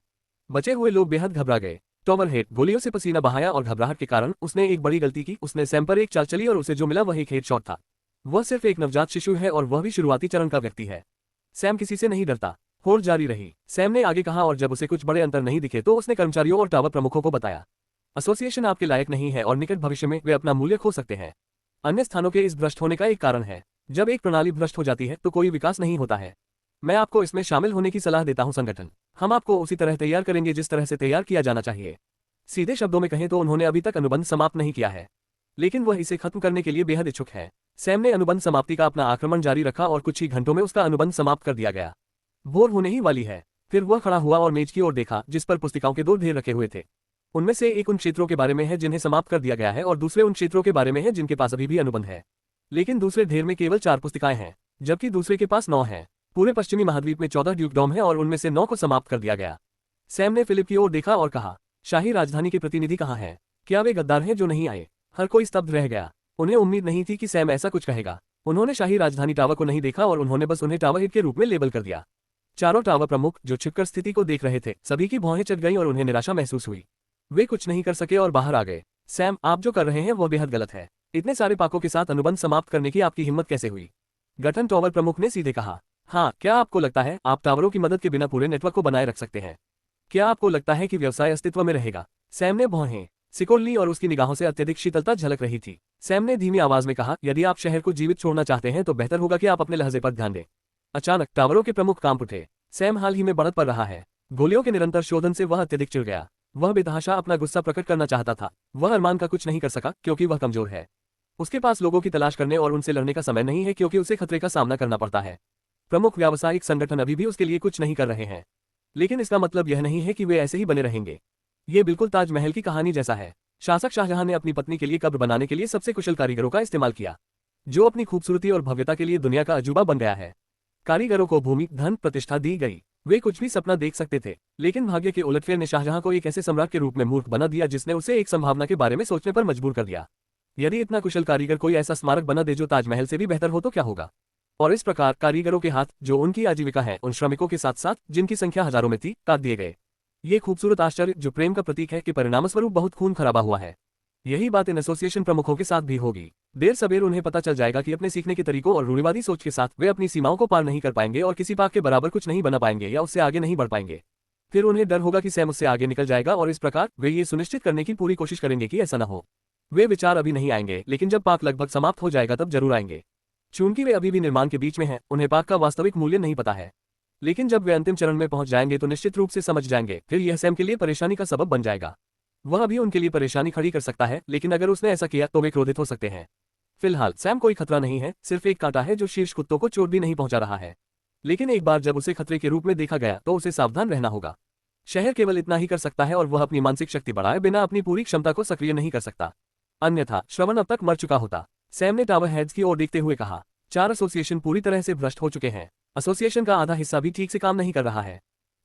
बचे हुए लोग बेहद घबरा गए। टॉवर हेड गोलियों से पसीना बहाया और घबराहट के कारण उसने एक बड़ी गलती की। उसने सैम पर एक चाल चली और उसे जो मिला वह एक हेडशॉट था। वह सिर्फ एक नवजात शिशु है और वह भी शुरुआती चरण का व्यक्ति है। सैम किसी से नहीं डरता। होड़ जारी रही। सैम ने आगे कहा और जब उसे कुछ बड़े अंतर नहीं दिखे तो उसने कर्मचारियों और टावर प्रमुखों को बताया, एसोसिएशन आपके लायक नहीं है और निकट भविष्य में वे अपना मूल्य खो सकते हैं। अन्य स्थानों के इस भ्रष्ट होने का एक कारण है। जब एक प्रणाली भ्रष्ट हो जाती है तो कोई विकास नहीं होता है। मैं आपको इसमें शामिल होने की सलाह देता हूं। संगठन हम आपको उसी तरह तैयार करेंगे जिस तरह से तैयार किया जाना चाहिए। सीधे शब्दों में कहें तो उन्होंने अभी तक अनुबंध समाप्त नहीं किया है, लेकिन वह इसे खत्म करने के लिए बेहद इच्छुक है। सैम ने अनुबंध समाप्ति का अपना आक्रमण जारी रखा और कुछ ही घंटों में उसका अनुबंध समाप्त कर दिया गया। भोर होने ही वाली है। फिर वह खड़ा हुआ और मेज की ओर देखा जिस पर पुस्तिकाओं के 2 ढेर रखे हुए थे। उनमें से एक उन क्षेत्रों के बारे में है जिन्हें समाप्त कर दिया गया है और दूसरे उन क्षेत्रों के बारे में है जिनके पास अभी भी अनुबंध है। लेकिन दूसरे ढेर में केवल 4 पुस्तिकाएं हैं, जबकि दूसरे के पास 9 हैं। पूरे पश्चिमी महाद्वीप में 14 ड्यूकडॉम है और उनमें से 9 को समाप्त कर दिया गया। सैम ने फिलिप की ओर देखा और कहा, शाही राजधानी के प्रतिनिधि कहाँ हैं? क्या वे गद्दार हैं जो नहीं आए? हर कोई स्तब्ध रह गया। उन्हें उम्मीद नहीं थी कि सैम ऐसा कुछ कहेगा। उन्होंने शाही राजधानी टावर को नहीं देखा और उन्होंने बस उन्हें टावर हिट के रूप में लेबल कर दिया। चारों टावर प्रमुख जो छिपकर स्थिति को देख रहे थे, सभी की भौहें चढ़ गईं और उन्हें निराशा महसूस हुई। वे कुछ नहीं कर सके और बाहर आ गए। सैम, आप जो कर रहे हैं वह बेहद गलत है। इतने सारे पाकों के साथ अनुबंध समाप्त करने की आपकी हिम्मत कैसे हुई? गठन टावर प्रमुख ने सीधे कहा। हाँ, क्या आपको लगता है आप टावरों की मदद के बिना पूरे नेटवर्क को बनाए रख सकते हैं? क्या आपको लगता है कि व्यवसाय अस्तित्व में रहेगा? सैम ने भौहें सिकोड़ ली और उसकी निगाहों से अत्यधिक शीतलता झलक रही थी। सैम ने धीमी आवाज में कहा, यदि आप शहर को जीवित छोड़ना चाहते हैं तो बेहतर होगा कि आप अपने लहजे पर ध्यान दें। अचानक टावरों के प्रमुख कांप उठे। सैम हाल ही में बढ़त पर रहा है। गोलियों के निरंतर शोधन से वह अत्यधिक चिढ़ गया। वह बेतहाशा अपना गुस्सा प्रकट करना चाहता था। वह अरमान का कुछ नहीं कर सका क्योंकि वह कमजोर है। उसके पास लोगों की तलाश करने और उनसे लड़ने का समय नहीं है क्योंकि उसे खतरे का सामना करना पड़ता है। प्रमुख व्यावसायिक संगठन अभी भी उसके लिए कुछ नहीं कर रहे हैं, लेकिन इसका मतलब यह नहीं है कि वे ऐसे ही बने रहेंगे। ये बिल्कुल ताजमहल की कहानी जैसा है। शासक शाहजहां ने अपनी पत्नी के लिए कब्र बनाने के लिए सबसे कुशल कारीगरों का इस्तेमाल किया, जो अपनी खूबसूरती और भव्यता के लिए दुनिया का अजूबा बन गया है। कारीगरों को भूमि, धन, प्रतिष्ठा दी गई। वे कुछ भी सपना देख सकते थे, लेकिन भाग्य के उलटफेर ने शाहजहां को एक ऐसे सम्राट के रूप में मूर्ख बना दिया जिसने उसे एक संभावना के बारे में सोचने पर मजबूर कर दिया। यदि इतना कुशल कारीगर कोई ऐसा स्मारक बना दे जो ताजमहल से भी बेहतर हो तो क्या होगा? और इस प्रकार कारीगरों के हाथ, जो उनकी आजीविका है, उन श्रमिकों के साथ साथ जिनकी संख्या हजारों में थी, काट दिए गए। ये खूबसूरत आश्चर्य जो प्रेम का प्रतीक है, के परिणामस्वरूप बहुत खून खराबा हुआ है। यही बात इन एसोसिएशन प्रमुखों के साथ भी होगी। देर सबेर उन्हें पता चल जाएगा कि अपने सीखने के तरीकों और रूढ़िवादी सोच के साथ वे अपनी सीमाओं को पार नहीं कर पाएंगे और किसी पाक के बराबर कुछ नहीं बना पाएंगे या उससे आगे नहीं बढ़ पाएंगे। फिर उन्हें डर होगा कि सैम उससे आगे निकल जाएगा और इस प्रकार वे ये सुनिश्चित करने की पूरी कोशिश करेंगे कि ऐसा न हो। वे विचार अभी नहीं आएंगे, लेकिन जब पाक लगभग समाप्त हो जाएगा तब जरूर आएंगे। चूंकि वे अभी भी निर्माण के बीच में हैं, उन्हें पाक का वास्तविक मूल्य नहीं पता है। लेकिन जब वे अंतिम चरण में पहुंच जाएंगे तो निश्चित रूप से समझ जाएंगे। फिर यह सैम के लिए परेशानी का सबब बन जाएगा। वह अभी उनके लिए परेशानी खड़ी कर सकता है, लेकिन अगर उसने ऐसा किया तो वे क्रोधित हो सकते हैं। फिलहाल सैम कोई खतरा नहीं है, सिर्फ एक कांटा है जो शीर्ष कुत्तों को चोट भी नहीं पहुंचा रहा है। लेकिन एक बार जब उसे खतरे के रूप में देखा गया तो उसे सावधान रहना होगा। शहर केवल इतना ही कर सकता है और वह अपनी मानसिक शक्ति बढ़ाए बिना अपनी पूरी क्षमता को सक्रिय नहीं कर सकता। अन्यथा श्रवण अब तक मर चुका होता। सैम ने टावर हेड्स की ओर देखते हुए कहा, 4 एसोसिएशन पूरी तरह से भ्रष्ट हो चुके हैं। एसोसिएशन का आधा हिस्सा भी ठीक से काम नहीं कर रहा है।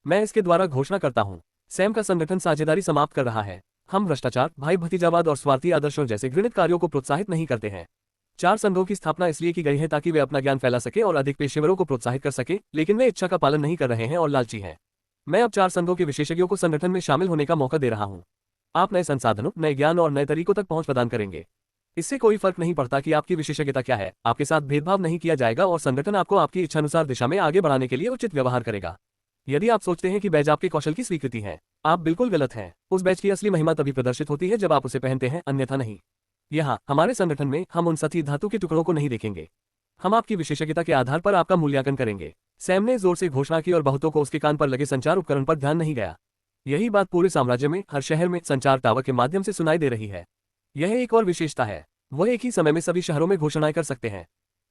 मैं इसके द्वारा घोषणा करता हूँ, सैम का संगठन साझेदारी समाप्त कर रहा है। हम भ्रष्टाचार, भाई भतीजावाद और स्वार्थी आदर्शों जैसे घृणित कार्यों को प्रोत्साहित नहीं करते हैं। 4 संघों की स्थापना इसलिए की गई है ताकि वे अपना ज्ञान फैला सके और अधिक पेशेवरों को प्रोत्साहित कर सके, लेकिन वे इच्छा का पालन नहीं कर रहे हैं और लालची हैं। मैं अब 4 संघों के विशेषज्ञों को संगठन में शामिल होने का मौका दे रहा हूँ। आप नए संसाधनों, नए ज्ञान और नए तरीकों तक पहुंच प्रदान करेंगे। इससे कोई फर्क नहीं पड़ता कि आपकी विशेषज्ञता क्या है, आपके साथ भेदभाव नहीं किया जाएगा और संगठन आपको आपकी इच्छानुसार दिशा में आगे बढ़ाने के लिए उचित व्यवहार करेगा। यदि आप सोचते हैं कि बैज आपके कौशल की स्वीकृति है, आप बिल्कुल गलत हैं। उस बैज की असली महिमा तभी प्रदर्शित होती है जब आप उसे पहनते हैं, अन्यथा नहीं। यहाँ हमारे संगठन में हम उन सतही धातु के टुकड़ों को नहीं देखेंगे। हम आपकी विशेषज्ञता के आधार पर आपका मूल्यांकन करेंगे। सैम ने जोर से घोषणा की और बहुतों को उसके कान पर लगे संचार उपकरण पर ध्यान नहीं गया। यही बात पूरे साम्राज्य में हर शहर में संचार टावर के माध्यम से सुनाई दे रही है। यह एक और विशेषता है, वह एक ही समय में सभी शहरों में घोषणाएं कर सकते हैं।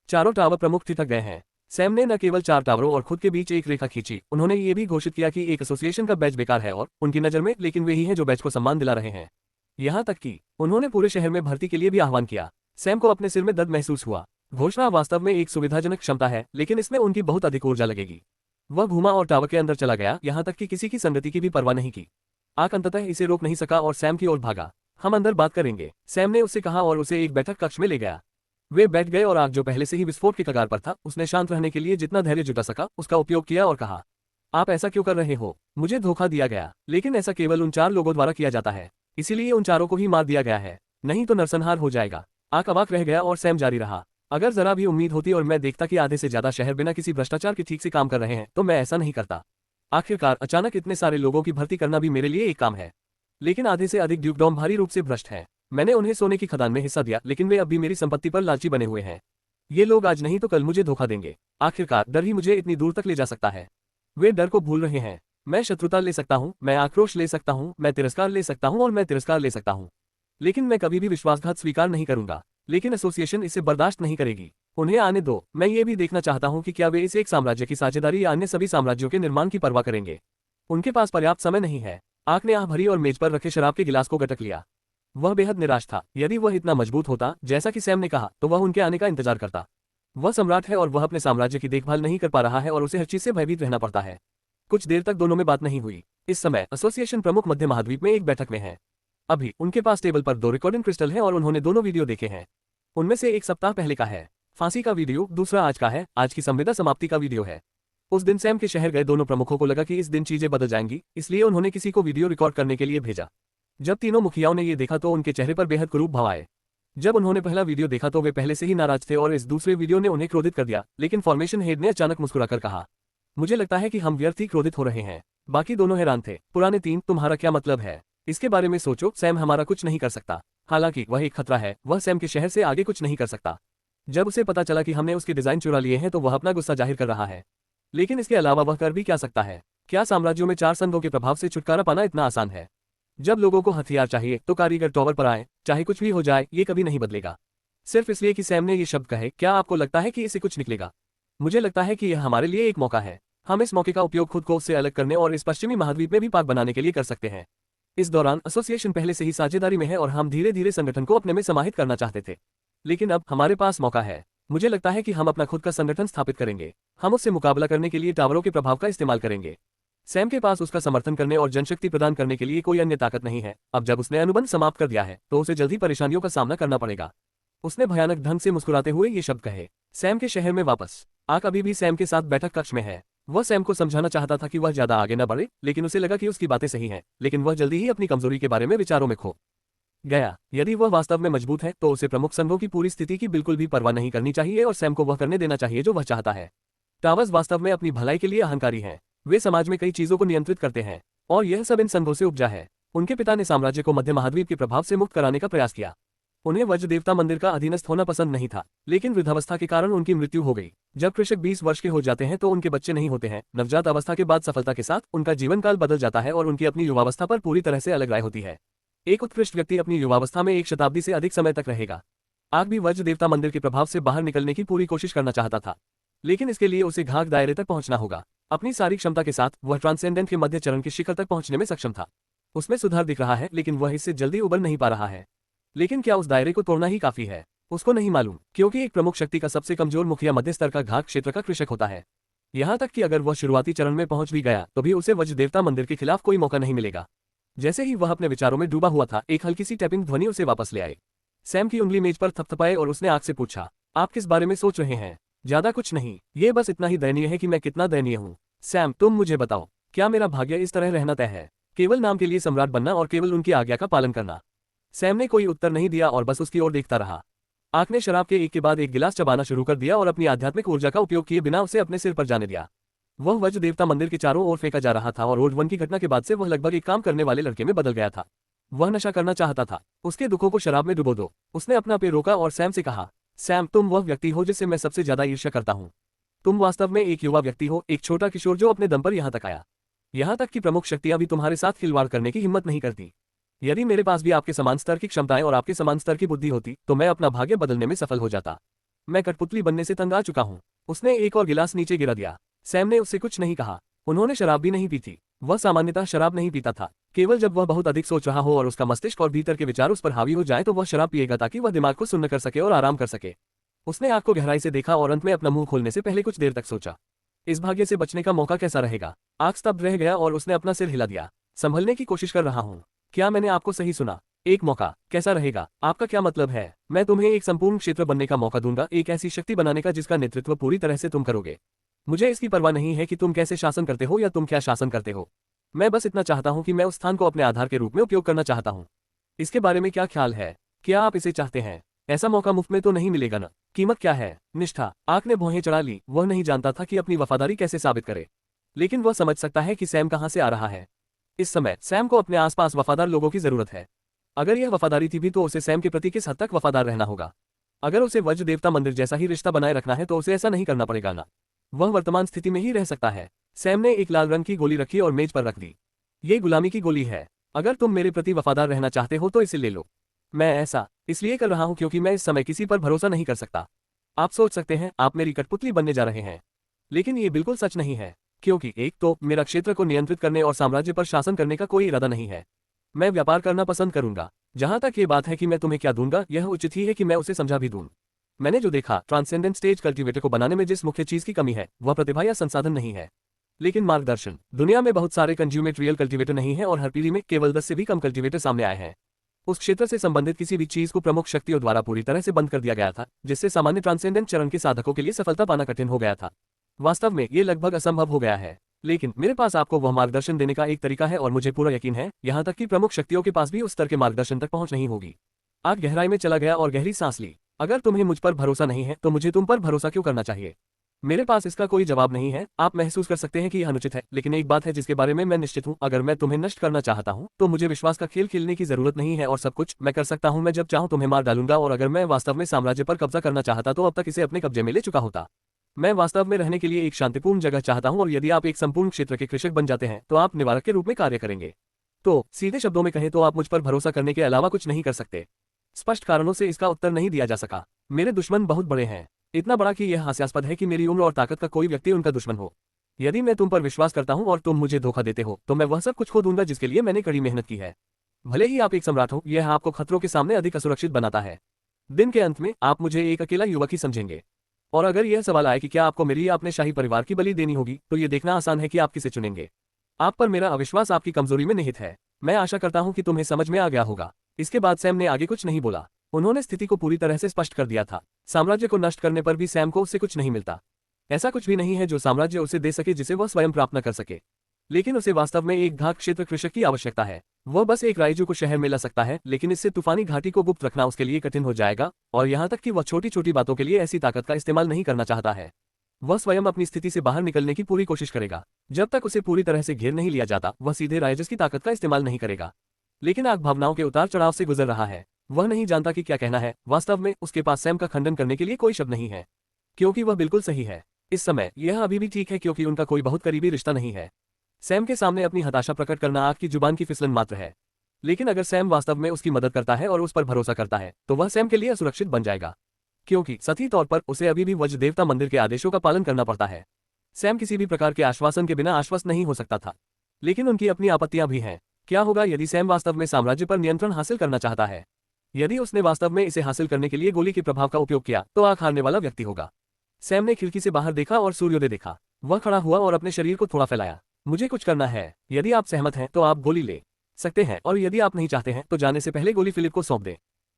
चारों टावर प्रमुख ठिठक गए हैं। सैम ने न केवल 4 टावरों और खुद के बीच एक रेखा खींची, उन्होंने ये भी घोषित किया कि एक एसोसिएशन का बैच बेकार है और उनकी नजर में लेकिन वे ही हैं जो बैच को सम्मान दिला रहे हैं। यहाँ तक कि उन्होंने पूरे शहर में भर्ती के लिए भी आह्वान किया। सैम को अपने सिर में दर्द महसूस हुआ। घोषणा वास्तव में एक सुविधाजनक क्षमता है, लेकिन इसमें उनकी बहुत अधिक ऊर्जा लगेगी। वह घूमा और टावर के अंदर चला गया, यहाँ तक कि किसी की संगति की भी परवाह नहीं की। आग अंततः इसे रोक नहीं सका और सैम की ओर भागा। हम अंदर बात करेंगे, सैम ने उससे कहा और उसे एक बैठक कक्ष में ले गया। वे बैठ गए और आग जो पहले से ही विस्फोट की कगार पर था, उसने शांत रहने के लिए जितना धैर्य जुटा सका उसका उपयोग किया और कहा, आप ऐसा क्यों कर रहे हो? मुझे धोखा दिया गया, लेकिन ऐसा केवल उन 4 लोगों द्वारा किया जाता है, इसीलिए उन 4 को ही मार दिया गया है, नहीं तो नरसंहार हो जाएगा। आग अवाक रह गया और सैम जारी रहा, अगर जरा भी उम्मीद होती और मैं देखता कि आधे से ज्यादा शहर बिना किसी भ्रष्टाचार के ठीक से काम कर रहे हैं तो मैं ऐसा नहीं करता। आखिरकार अचानक इतने सारे लोगों की भर्ती करना भी मेरे लिए एक काम है, लेकिन आधे से अधिक ड्यूकडॉम भारी रूप से भ्रष्ट है। मैंने उन्हें सोने की खदान में हिस्सा दिया, लेकिन वे अब भी मेरी संपत्ति पर लालची बने हुए हैं। ये लोग आज नहीं तो कल मुझे धोखा देंगे। आखिरकार डर ही मुझे इतनी दूर तक ले जा सकता है। वे डर को भूल रहे हैं। मैं शत्रुता ले सकता हूँ, मैं आक्रोश ले सकता हूँ, मैं तिरस्कार ले सकता हूँ और मैं तिरस्कार ले सकता हूँ, लेकिन मैं कभी भी विश्वासघात स्वीकार नहीं करूंगा। लेकिन एसोसिएशन इसे बर्दाश्त नहीं करेगी। उन्हें आने दो, मैं ये भी देखना चाहता हूँ कि क्या वे इस एक साम्राज्य की साझेदारी या अन्य सभी साम्राज्यों के निर्माण की परवाह करेंगे। उनके पास पर्याप्त समय नहीं है। आग ने आह भरी और मेज पर रखे शराब के गिलास को गटक लिया। वह बेहद निराश था। यदि वह इतना मजबूत होता जैसा कि सैम ने कहा, तो वह उनके आने का इंतजार करता। वह सम्राट है और वह अपने साम्राज्य की देखभाल नहीं कर पा रहा है और उसे हर चीज से भयभीत रहना पड़ता है। कुछ देर तक दोनों में बात नहीं हुई। इस समय एसोसिएशन प्रमुख मध्य महाद्वीप में एक बैठक में है। अभी उनके पास टेबल पर 2 रिकॉर्डिंग क्रिस्टल हैं और उन्होंने दोनों वीडियो देखे हैं। उनमें से एक सप्ताह पहले का है, फांसी का वीडियो, दूसरा आज का है, आज की संविदा समाप्ति का वीडियो है। उस दिन सैम के शहर गए दोनों प्रमुखों को लगा कि इस दिन चीजें बदल जाएंगी, इसलिए उन्होंने किसी को वीडियो रिकॉर्ड करने के लिए भेजा। जब तीनों मुखियाओं ने ये देखा तो उनके चेहरे पर बेहद क्रूर भाव आए। जब उन्होंने पहला वीडियो देखा तो वे पहले से ही नाराज थे और इस दूसरे वीडियो ने उन्हें क्रोधित कर दिया, लेकिन फॉर्मेशन हेड ने अचानक मुस्कुराकर कहा, मुझे लगता है कि हम व्यर्थ ही क्रोधित हो रहे हैं। बाकी दोनों हैरान थे। पुराने तीन, तुम्हारा क्या मतलब है? इसके बारे में सोचो, सैम हमारा कुछ नहीं कर सकता। हालांकि वह एक खतरा है, वह सैम के शहर से आगे कुछ नहीं कर सकता। जब उसे पता चला कि हमने उसके डिजाइन चुरा लिए हैं तो वह अपना गुस्सा जाहिर कर रहा है। लेकिन इसके अलावा वह कर भी क्या सकता है? क्या साम्राज्यों में 4 संघों के प्रभाव से छुटकारा पाना इतना आसान है? जब लोगों को हथियार चाहिए तो कारीगर टॉवर पर आए, चाहे कुछ भी हो जाए, ये कभी नहीं बदलेगा। सिर्फ इसलिए कि सैम ने ये शब्द कहे, क्या आपको लगता है कि इससे कुछ निकलेगा? मुझे लगता है कि यह हमारे लिए एक मौका है। हम इस मौके का उपयोग खुद को उससे अलग करने और इस पश्चिमी महाद्वीप में भी पाक बनाने के लिए कर सकते हैं। इस दौरान एसोसिएशन पहले से ही साझेदारी में है और हम धीरे धीरे संगठन को अपने में समाहित करना चाहते थे। लेकिन अब हमारे पास मौका है। मुझे लगता है कि हम अपना खुद का संगठन स्थापित करेंगे। हम उससे मुकाबला करने के लिए टावरों के प्रभाव का इस्तेमाल करेंगे। सैम के पास उसका समर्थन करने और जनशक्ति प्रदान करने के लिए कोई अन्य ताकत नहीं है। अब जब उसने अनुबंध समाप्त कर दिया है तो उसे जल्द ही परेशानियों का सामना करना पड़ेगा। उसने भयानक ढंग से मुस्कुराते हुए ये शब्द कहे। सैम के शहर में वापस। आग अभी भी सैम के साथ बैठक कक्ष में है। वह सैम को समझाना चाहता था कि वह ज्यादा आगे न बढ़े, लेकिन उसे लगा कि उसकी बातें सही हैं। लेकिन वह जल्दी ही अपनी कमजोरी के बारे में विचारों में खो गया। यदि वह वास्तव में मजबूत है तो उसे प्रमुख संघों की पूरी स्थिति की बिल्कुल भी परवाह नहीं करनी चाहिए और सैम को वह करने देना चाहिए जो वह चाहता है। टावर्स वास्तव में अपनी भलाई के लिए अहंकारी हैं। वे समाज में कई चीजों को नियंत्रित करते हैं और यह सब इन संघों से उपजा है। उनके पिता ने साम्राज्य को मध्य महाद्वीप के प्रभाव से मुक्त कराने का प्रयास किया। उन्हें वज्र देवता मंदिर का अधीनस्थ होना पसंद नहीं था, लेकिन वृद्धावस्था के कारण उनकी मृत्यु हो गई। जब कृषक 20 वर्ष के हो जाते हैं तो उनके बच्चे नहीं होते हैं। नवजात अवस्था के बाद सफलता के साथ उनका जीवन काल बदल जाता है और उनकी अपनी युवावस्था पर पूरी तरह से अलग राय होती है। एक उत्कृष्ट व्यक्ति अपनी युवावस्था में 1 शताब्दी से अधिक समय तक रहेगा। आग भी वज्र देवता मंदिर के प्रभाव से बाहर निकलने की पूरी कोशिश करना चाहता था, लेकिन इसके लिए उसे घाघ दायरे तक पहुंचना होगा। अपनी सारी क्षमता के साथ वह ट्रांसेंडेंट के मध्य चरण के शिखर तक पहुंचने में सक्षम था। उसमें सुधार दिख रहा है, लेकिन वह इससे जल्दी उबर नहीं पा रहा है। लेकिन क्या उस दायरे को तोड़ना ही काफी है? उसको नहीं मालूम, क्योंकि एक प्रमुख शक्ति का सबसे कमजोर मुखिया मध्य स्तर का घाघ क्षेत्र का कृषक होता है। यहाँ तक कि अगर वह शुरुआती चरण में पहुंच भी गया तो भी उसे वज्र देवता मंदिर के खिलाफ कोई मौका नहीं मिलेगा। जैसे ही वह अपने विचारों में डूबा हुआ था, एक हल्की सी टैपिंग ध्वनि उसे वापस ले आई। सैम की उंगली मेज पर थपथपाए और उसने आग से पूछा, आप किस बारे में सोच रहे हैं? ज्यादा कुछ नहीं, ये बस इतना ही दयनीय है कि मैं कितना दयनीय हूँ। सैम, तुम मुझे बताओ, क्या मेरा भाग्य इस तरह रहना तय है? केवल नाम के लिए सम्राट बनना और केवल उनकी आज्ञा का पालन करना? सैम ने कोई उत्तर नहीं दिया और बस उसकी ओर देखता रहा। आग ने शराब के एक के बाद एक गिलास चबाना शुरू कर दिया और अपनी आध्यात्मिक ऊर्जा का उपयोग किए बिना उसे अपने सिर पर जाने दिया। वह वज्र देवता मंदिर के चारों ओर फेंका जा रहा था और रोड 1 की घटना के बाद से वह लगभग एक काम करने वाले लड़के में बदल गया था। वह नशा करना चाहता था। उसके दुखों को शराब में डुबो दो। उसने अपना पैर रोका और सैम से कहा, सैम, तुम वह व्यक्ति हो जिससे मैं सबसे ज्यादा ईर्ष्या करता हूँ। तुम वास्तव में एक युवा व्यक्ति हो, एक छोटा किशोर जो अपने दम पर यहाँ तक आया। यहाँ तक कि प्रमुख शक्तियां भी तुम्हारे साथ खिलवाड़ करने की हिम्मत नहीं करती। यदि मेरे पास भी आपके समान स्तर की क्षमताएं और आपके समान स्तर की बुद्धि होती तो मैं अपना भाग्य बदलने में सफल हो जाता। मैं कठपुतली बनने से तंग आ चुका हूँ। उसने एक और गिलास नीचे गिरा दिया। सैम ने उससे कुछ नहीं कहा। उन्होंने शराब भी नहीं पी थी। वह सामान्यतः शराब नहीं पीता था। केवल जब वह बहुत अधिक सोच रहा हो और उसका मस्तिष्क और भीतर के विचार उस पर हावी हो जाए तो वह शराब पिएगा ताकि वह दिमाग को सुन्न कर सके और आराम कर सके। उसने आग को गहराई से देखा और अंत में अपना मुंह खोलने से पहले कुछ देर तक सोचा, इस भाग्य से बचने का मौका कैसा रहेगा? आग स्तब्ध रह गया और उसने अपना सिर हिला दिया। संभलने की कोशिश कर रहा हूँ। क्या मैंने आपको सही सुना? एक मौका कैसा रहेगा? आपका क्या मतलब है? मैं तुम्हें एक संपूर्ण क्षेत्र बनने का मौका दूंगा, एक ऐसी शक्ति बनाने का जिसका नेतृत्व पूरी तरह से तुम करोगे। मुझे इसकी परवाह नहीं है कि तुम कैसे शासन करते हो या तुम क्या शासन करते हो। मैं बस इतना चाहता हूं कि मैं उस स्थान को अपने आधार के रूप में उपयोग करना चाहता हूं। इसके बारे में क्या ख्याल है? क्या आप इसे चाहते हैं? ऐसा मौका मुफ्त में तो नहीं मिलेगा ना? कीमत क्या है? निष्ठा। आग ने भौहें चढ़ा ली। वह नहीं जानता था कि अपनी वफादारी कैसे साबित करे, लेकिन वह समझ सकता है कि सैम कहां से आ रहा है। इस समय सैम को अपने आसपास वफादार लोगों की जरूरत है। अगर यह वफादारी थी भी तो उसे सैम के प्रति किस हद तक वफादार रहना होगा। अगर उसे वज्र देवता मंदिर जैसा ही रिश्ता बनाए रखना है तो उसे ऐसा नहीं करना पड़ेगा ना। वह वर्तमान स्थिति में ही रह सकता है। सैम ने एक लाल रंग की गोली रखी और मेज पर रख दी। ये गुलामी की गोली है। अगर तुम मेरे प्रति वफादार रहना चाहते हो तो इसे ले लो। मैं ऐसा इसलिए कर रहा हूं क्योंकि मैं इस समय किसी पर भरोसा नहीं कर सकता। आप सोच सकते हैं आप मेरी कठपुतली बनने जा रहे हैं, लेकिन ये बिल्कुल सच नहीं है, क्योंकि एक तो मेरा क्षेत्र को नियंत्रित करने और साम्राज्य पर शासन करने का कोई इरादा नहीं है। मैं व्यापार करना पसंद करूंगा। जहां तक ये बात है कि मैं तुम्हें क्या दूंगा, यह उचित ही है कि मैं उसे समझा भी दूं। मैंने जो देखा, ट्रांसेंडेंट स्टेज कल्टीवेटर को बनाने में जिस मुख्य चीज की कमी है वह प्रतिभा या संसाधन नहीं है, लेकिन मार्गदर्शन। दुनिया में बहुत सारे कंज्यूमेट रियल कल्टीवेटर नहीं है और हर पीढ़ी में केवल 10 से भी कम कल्टीवेटर सामने आए हैं। उस क्षेत्र से संबंधित किसी भी चीज को प्रमुख शक्तियों द्वारा पूरी तरह से बंद कर दिया गया था, जिससे सामान्य ट्रांसेंडेंट चरण के साधकों के लिए सफलता पाना कठिन हो गया था। वास्तव में ये लगभग असंभव हो गया है, लेकिन मेरे पास आपको वह मार्गदर्शन देने का एक तरीका है और मुझे पूरा यकीन है, यहाँ तक कि प्रमुख शक्तियों के पास भी उस स्तर के मार्गदर्शन तक पहुंच नहीं होगी। आग गहराई में चला गया और गहरी सांस ली। अगर तुम्हें मुझ पर भरोसा नहीं है तो मुझे तुम पर भरोसा क्यों करना चाहिए? मेरे पास इसका कोई जवाब नहीं है। आप महसूस कर सकते हैं कि यह अनुचित है, लेकिन एक बात है जिसके बारे में मैं निश्चित हूँ, अगर मैं तुम्हें नष्ट करना चाहता हूँ तो मुझे विश्वास का खेल खेलने की जरूरत नहीं है और सब कुछ मैं कर सकता हूँ। मैं जब चाहूँ तुम्हें मार डालूंगा और अगर मैं वास्तव में साम्राज्य पर कब्जा करना चाहता तो अब तक इसे अपने कब्जे में ले चुका होता। मैं वास्तव में रहने के लिए एक शांतिपूर्ण जगह चाहता हूँ और यदि आप एक संपूर्ण क्षेत्र के कृषक बन जाते हैं तो आप निवारक के रूप में कार्य करेंगे। तो सीधे शब्दों में कहें तो आप मुझ पर भरोसा करने के अलावा कुछ नहीं कर सकते। स्पष्ट कारणों से इसका उत्तर नहीं दिया जा सका। मेरे दुश्मन बहुत बड़े हैं, इतना बड़ा कि यह हास्यास्पद है कि मेरी उम्र और ताकत का कोई व्यक्ति उनका दुश्मन हो। यदि मैं तुम पर विश्वास करता हूं और तुम मुझे धोखा देते हो तो मैं वह सब कुछ खो दूंगा जिसके लिए मैंने कड़ी मेहनत की है। भले ही आप एक सम्राट हो, यह आपको खतरों के सामने अधिक असुरक्षित बनाता है। दिन के अंत में आप मुझे एक अकेला युवक ही समझेंगे। और अगर यह सवाल आए कि क्या आपको मेरी या अपने शाही परिवार की बलि देनी होगी, तो यह देखना आसान है कि आप किसे चुनेंगे। आप पर मेरा अविश्वास आपकी कमजोरी में निहित है। मैं आशा करता हूं कि तुम्हें समझ में आ गया होगा। इसके बाद सैम ने आगे कुछ नहीं बोला। उन्होंने स्थिति को पूरी तरह से स्पष्ट कर दिया था। साम्राज्य को नष्ट करने पर भी सैम को उससे कुछ नहीं मिलता। ऐसा कुछ भी नहीं है जो साम्राज्य उसे दे सके जिसे वह स्वयं प्राप्त न कर सके। लेकिन उसे वास्तव में एक घात क्षेत्र कृषक की आवश्यकता है। वह बस एक राइजू को शहर में ला सकता है, लेकिन इससे तूफानी घाटी को गुप्त रखना उसके लिए कठिन हो जाएगा, और यहाँ तक कि वह छोटी छोटी बातों के लिए ऐसी ताकत का इस्तेमाल नहीं करना चाहता है। वह स्वयं अपनी स्थिति से बाहर निकलने की पूरी कोशिश करेगा। जब तक उसे पूरी तरह से घेर नहीं लिया जाता, वह सीधे राइजस की ताकत का इस्तेमाल नहीं करेगा। लेकिन आग भावनाओं के उतार चढ़ाव से गुजर रहा है। वह नहीं जानता कि क्या कहना है। वास्तव में उसके पास सैम का खंडन करने के लिए कोई शब्द नहीं है, क्योंकि वह बिल्कुल सही है। इस समय यह अभी भी ठीक है क्योंकि उनका कोई बहुत करीबी रिश्ता नहीं है। सैम के सामने अपनी हताशा प्रकट करना आग की जुबान की फिसलन मात्र है। लेकिन अगर सैम वास्तव में उसकी मदद करता है और उस पर भरोसा करता है तो वह सैम के लिए असुरक्षित बन जाएगा, क्योंकि सतही तौर पर उसे अभी भी वज्र देवता मंदिर के आदेशों का पालन करना पड़ता है। सैम किसी भी प्रकार के आश्वासन के बिना आश्वस्त नहीं हो सकता था, लेकिन उनकी अपनी आपत्तियां भी हैं। क्या होगा यदि सैम वास्तव में साम्राज्य पर नियंत्रण हासिल करना चाहता है? यदि उसने वास्तव में इसे हासिल करने के लिए गोली के प्रभाव का उपयोग किया तो आग हारने वाला व्यक्ति होगा। सैम ने खिड़की से बाहर देखा और सूर्योदय देखा। वह खड़ा हुआ और अपने शरीर को थोड़ा फैलाया। मुझे कुछ करना है। यदि आप सहमत हैं तो आप गोली ले सकते हैं, और यदि आप नहीं चाहते हैं तो जाने से पहले गोली फिलिप को सौंप दें।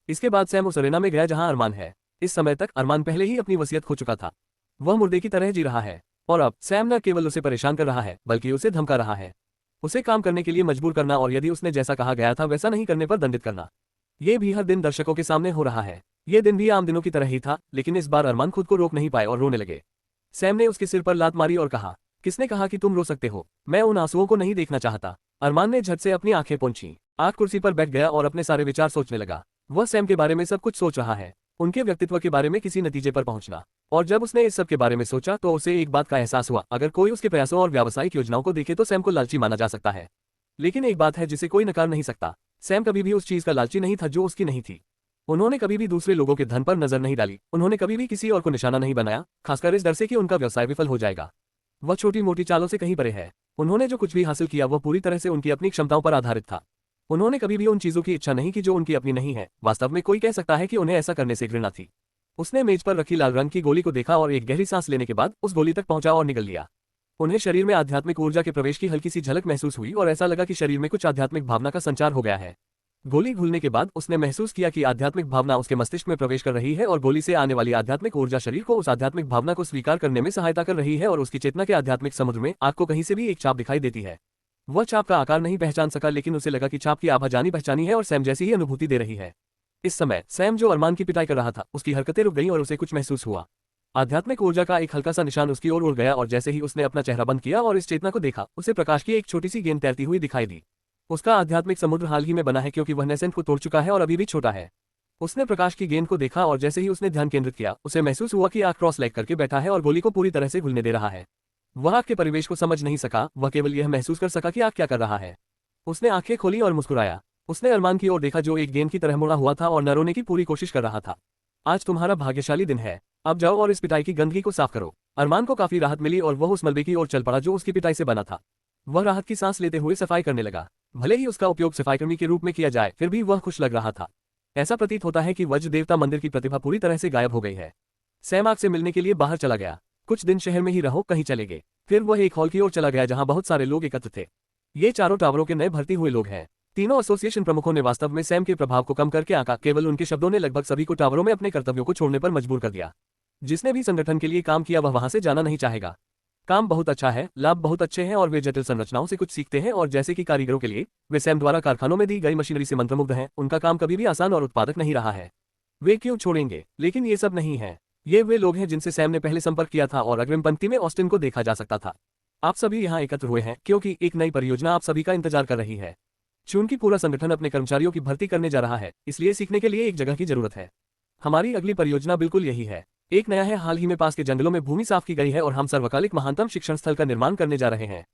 इसके बाद सैम उस अरेना में गया जहां अरमान है। इस समय तक अरमान पहले ही अपनी वसीयत खो चुका था। वह मुर्दे की तरह जी रहा है, और अब सैम न केवल उसे परेशान कर रहा है बल्कि उसे धमका रहा है, उसे काम करने के लिए मजबूर करना, और यदि उसने जैसा कहा गया था वैसा नहीं करने पर दंडित करना। ये भी हर दिन दर्शकों के सामने हो रहा है। ये दिन भी आम दिनों की तरह ही था, लेकिन इस बार अरमान खुद को रोक नहीं पाए और रोने लगे। सैम ने उसके सिर पर लात मारी और कहा, किसने कहा कि तुम रो सकते हो? मैं उन आंसुओं को नहीं देखना चाहता। अरमान ने झट से अपनी आंखें पोंछी। आग कुर्सी पर बैठ गया और अपने सारे विचार सोचने लगा। वह सैम के बारे में सब कुछ सोच रहा है, उनके व्यक्तित्व के बारे में किसी नतीजे पर पहुंचना। और जब उसने इस सब के बारे में सोचा तो उसे एक बात का एहसास हुआ, अगर कोई उसके प्रयासों और व्यावसायिक योजनाओं को देखे तो सैम को लालची माना जा सकता है। लेकिन एक बात है जिसे कोई नकार नहीं सकता, सैम कभी भी उस चीज का लालची नहीं था जो उसकी नहीं थी। उन्होंने कभी भी दूसरे लोगों के धन पर नजर नहीं डाली। उन्होंने कभी भी किसी और को निशाना नहीं बनाया, खासकर इस डर से कि उनका व्यवसाय विफल हो जाएगा। वह छोटी मोटी चालों से कहीं परे है। उन्होंने जो कुछ भी हासिल किया वह पूरी तरह से उनकी अपनी क्षमताओं पर आधारित था। उन्होंने कभी भी उन चीजों की इच्छा नहीं की जो उनकी अपनी नहीं है। वास्तव में कोई कह सकता है कि उन्हें ऐसा करने से घृणा थी। उसने मेज पर रखी लाल रंग की गोली को देखा और एक गहरी सांस लेने के बाद उस गोली तक पहुंचा और निगल लिया। उन्हें शरीर में आध्यात्मिक ऊर्जा के प्रवेश की हल्की सी झलक महसूस हुई और ऐसा लगा कि शरीर में कुछ आध्यात्मिक भावना का संचार हो गया है। गोली घुलने के बाद उसने महसूस किया कि आध्यात्मिक भावना उसके मस्तिष्क में प्रवेश कर रही है और गोली से आने वाली आध्यात्मिक ऊर्जा शरीर को उस आध्यात्मिक भावना को स्वीकार करने में सहायता कर रही है, और उसकी चेतना के आध्यात्मिक समुद्र में आग को कहीं से भी एक छाप दिखाई देती है। वह छाप का आकार नहीं पहचान सका, लेकिन उसे लगा कि छाप की आभा जानी पहचानी है और सैम जैसी ही अनुभूति दे रही है। इस समय सैम जो अरमान की पिटाई कर रहा था उसकी हरकतें रुक गईं और उसे कुछ महसूस हुआ। आध्यात्मिक ऊर्जा का एक हल्का सा निशान उसकी ओर उड़ गया, और जैसे ही उसने अपना चेहरा बंद किया और इस चेतना को देखा, उसे प्रकाश की एक छोटी सी गेंद तैरती हुई दिखाई दी। उसका आध्यात्मिक समुद्र हाल ही में बना है क्योंकि वह नेसेंट को तोड़ चुका है और अभी भी छोटा है। उसने प्रकाश की गेंद को देखा और जैसे ही उसने ध्यान केंद्रित किया, उसे महसूस हुआ कि आग क्रॉस लेग करके बैठा है और गोली को पूरी तरह से घुलने दे रहा है। वह आग के परिवेश को समझ नहीं सका, वह केवल यह महसूस कर सका कि आग क्या कर रहा है। उसने आंखें खोली और मुस्कुराया। उसने अरमान की ओर देखा जो एक गेंद की तरह मुड़ा हुआ था और न रोने की पूरी कोशिश कर रहा था। आज तुम्हारा भाग्यशाली दिन है। अब जाओ और इस पिटाई की गंदगी को साफ करो। अरमान को काफी राहत मिली और वह उस मलबे की ओर चल पड़ा जो उसकी पिटाई से बना था। वह राहत की सांस लेते हुए सफाई करने लगा। भले ही उसका उपयोग सफाईकर्मी के रूप में किया जाए, फिर भी वह खुश लग रहा था। ऐसा प्रतीत होता है कि वज्र देवता मंदिर की प्रतिभा पूरी तरह से गायब हो गई है। सैम आग से मिलने के लिए बाहर चला गया। कुछ दिन शहर में ही रहो, कहीं चले गए। फिर वह एक हॉल की ओर चला गया जहां बहुत सारे लोग एकत्र थे। ये चारों टावरों के नए भर्ती हुए लोग हैं। तीनों एसोसिएशन प्रमुखों ने वास्तव में सैम के प्रभाव को कम करके आंका। केवल उनके शब्दों ने लगभग सभी को टावरों में अपने कर्तव्यों को छोड़ने पर मजबूर कर दिया। जिसने भी संगठन के लिए काम किया वह वहां से जाना नहीं चाहेगा। काम बहुत अच्छा है, लाभ बहुत अच्छे हैं और वे जटिल संरचनाओं से कुछ सीखते हैं, और जैसे कि कारीगरों के लिए वे सैम द्वारा कारखानों में दी गई मशीनरी से मंत्रमुग्ध हैं। उनका काम कभी भी आसान और उत्पादक नहीं रहा है। वे क्यों छोड़ेंगे? लेकिन ये सब नहीं है। ये वे लोग हैं जिनसे सैम ने पहले संपर्क किया था और अग्रिम पंक्ति में ऑस्टिन को देखा जा सकता था। आप सभी यहाँ एकत्र हुए हैं क्योंकि एक नई परियोजना आप सभी का इंतजार कर रही है। चूंकि पूरा संगठन अपने कर्मचारियों की भर्ती करने जा रहा है, इसलिए सीखने के लिए एक जगह की जरूरत है। हमारी अगली परियोजना बिल्कुल यही है। एक नया है, हाल ही में पास के जंगलों में भूमि साफ की गई है और हम सर्वकालिक महानतम शिक्षण स्थल का निर्माण करने जा रहे हैं।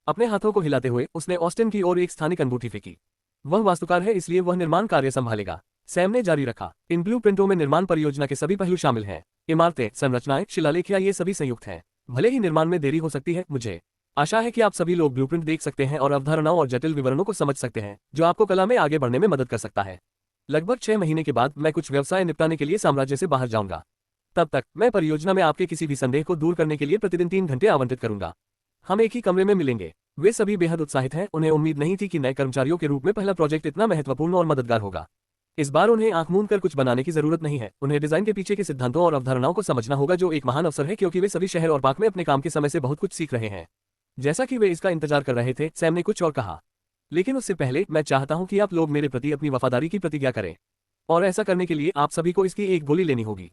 अपने हाथों को हिलाते हुए उसने ऑस्टिन की ओर एक स्थानिक अंगूठी फेंकी। वह वास्तुकार है, इसलिए वह निर्माण कार्य संभालेगा। सैम ने जारी रखा। इन ब्लू प्रिंटों में निर्माण परियोजना के सभी पहलू शामिल हैं। इमारतें, संरचनाएं, शिलालेख, ये सभी संयुक्त हैं। भले ही निर्माण में देरी हो सकती है, मुझे आशा है कि आप सभी लोग ब्लूप्रिंट देख सकते हैं और अवधारणाओं और जटिल विवरणों को समझ सकते हैं, जो आपको कला में आगे बढ़ने में मदद कर सकता है। लगभग 6 महीने के बाद मैं कुछ व्यवसाय निपटाने के लिए साम्राज्य से बाहर जाऊंगा। तब तक मैं परियोजना में आपके किसी भी संदेह को दूर करने के लिए प्रतिदिन 3 घंटे आवंटित करूंगा। हम एक ही कमरे में मिलेंगे। वे सभी बेहद उत्साहित हैं। उन्हें उम्मीद नहीं थी कि नए कर्मचारियों के रूप में पहला प्रोजेक्ट इतना महत्वपूर्ण और मददगार होगा। इस बार उन्हें आंख मूंद कर कुछ बनाने की जरूरत नहीं है। उन्हें डिजाइन के पीछे के सिद्धांतों और अवधारणाओं को समझना होगा, जो एक महान अवसर है क्योंकि वे सभी शहर और पार्क में अपने काम के समय से बहुत कुछ सीख रहे हैं। जैसा कि वे इसका इंतजार कर रहे थे, सैम ने कुछ और कहा। लेकिन उससे पहले मैं चाहता हूं कि आप लोग मेरे प्रति अपनी वफादारी की प्रतिज्ञा करें, और ऐसा करने के लिए आप सभी को इसकी एक गोली लेनी होगी।